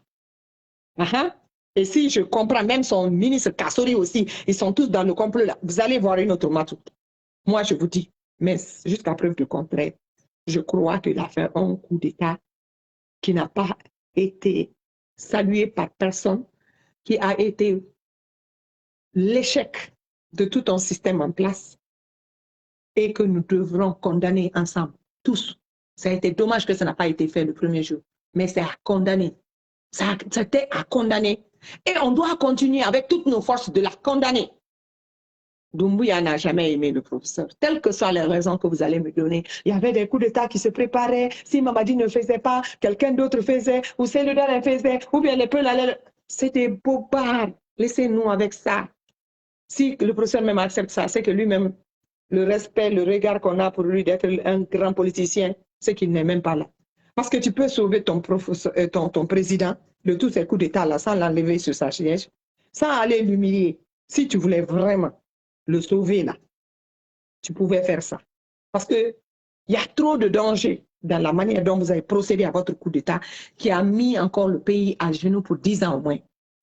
Et si je comprends même son ministre Kassori aussi, ils sont tous dans le complot là. Vous allez voir une autre match. Moi, je vous dis, mais jusqu'à preuve de contraire, je crois qu'il a fait un coup d'État qui n'a pas été salué par personne, qui a été l'échec de tout un système en place et que nous devrons condamner ensemble, tous. Ça a été dommage que ça n'a pas été fait le premier jour, mais c'est à condamner. C'était à condamner. Et on doit continuer avec toutes nos forces de la condamner. Doumbouya n'a jamais aimé le professeur, quelles que soient les raisons que vous allez me donner. Il y avait des coups d'État qui se préparaient. Si Mamadi ne faisait pas, quelqu'un d'autre faisait, ou Céludar faisait, ou bien les Peuls allaient... C'était bobard. Laissez-nous avec ça. Si le professeur même accepte ça, c'est que lui-même, le respect, le regard qu'on a pour lui d'être un grand politicien, c'est qu'il n'est même pas là. Parce que tu peux sauver ton président de tous ces coups d'État là, sans l'enlever sur sa siège, sans aller l'humilier. Si tu voulais vraiment le sauver là, tu pouvais faire ça. Parce qu'il y a trop de danger dans la manière dont vous avez procédé à votre coup d'État qui a mis encore le pays à genoux pour 10 ans au moins.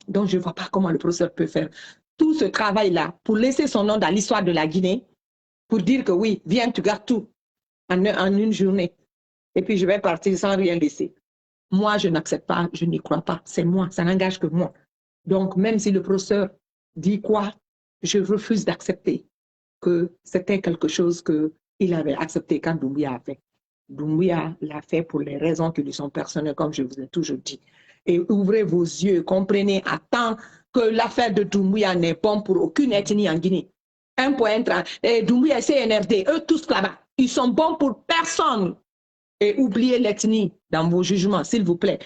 Donc je ne vois pas comment le professeur peut faire tout ce travail-là pour laisser son nom dans l'histoire de la Guinée, pour dire que oui, viens, tu gardes tout en une journée. Et puis je vais partir sans rien laisser. Moi, je n'accepte pas, je n'y crois pas. C'est moi, ça n'engage que moi. Donc, même si le professeur dit quoi, je refuse d'accepter que c'était quelque chose qu'il avait accepté quand Doumbouya a fait. Doumbouya l'a fait pour les raisons qui lui sont personnelles, comme je vous ai toujours dit. Et ouvrez vos yeux, comprenez à temps que l'affaire de Doumbouya n'est bonne pour aucune ethnie en Guinée. Un point, Doumbouya et CNRD, eux tous là-bas, ils sont bons pour personne. Et oubliez l'ethnie dans vos jugements, s'il vous plaît.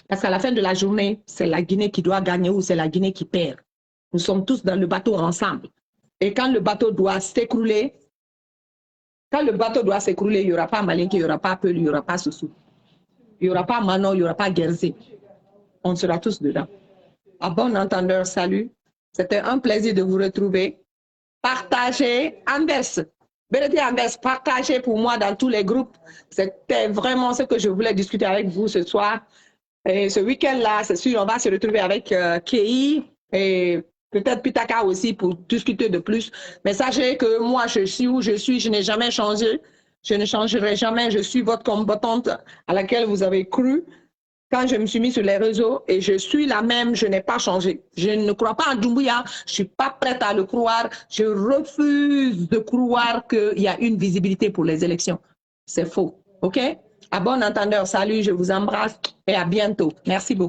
Parce qu'à la fin de la journée, c'est la Guinée qui doit gagner ou c'est la Guinée qui perd. Nous sommes tous dans le bateau ensemble. Et quand le bateau doit s'écrouler, il n'y aura pas Malinke, il n'y aura pas Peul, il n'y aura pas Soussou. Il n'y aura pas Manon, il n'y aura pas Guerzé. On sera tous dedans. À bon entendeur, salut. C'était un plaisir de vous retrouver. Partagez, Anders. Bérédé Anders, partagez pour moi dans tous les groupes. C'était vraiment ce que je voulais discuter avec vous ce soir. Et ce week-end-là, c'est sûr, on va se retrouver avec Kei et peut-être Pitaka aussi pour discuter de plus. Mais sachez que moi, je suis où je suis, je n'ai jamais changé. Je ne changerai jamais. Je suis votre combattante à laquelle vous avez cru quand je me suis mis sur les réseaux et je suis la même, je n'ai pas changé. Je ne crois pas en Doumbouya, je ne suis pas prête à le croire. Je refuse de croire qu'il y a une visibilité pour les élections. C'est faux, OK? À bon entendeur, salut, je vous embrasse et à bientôt. Merci beaucoup.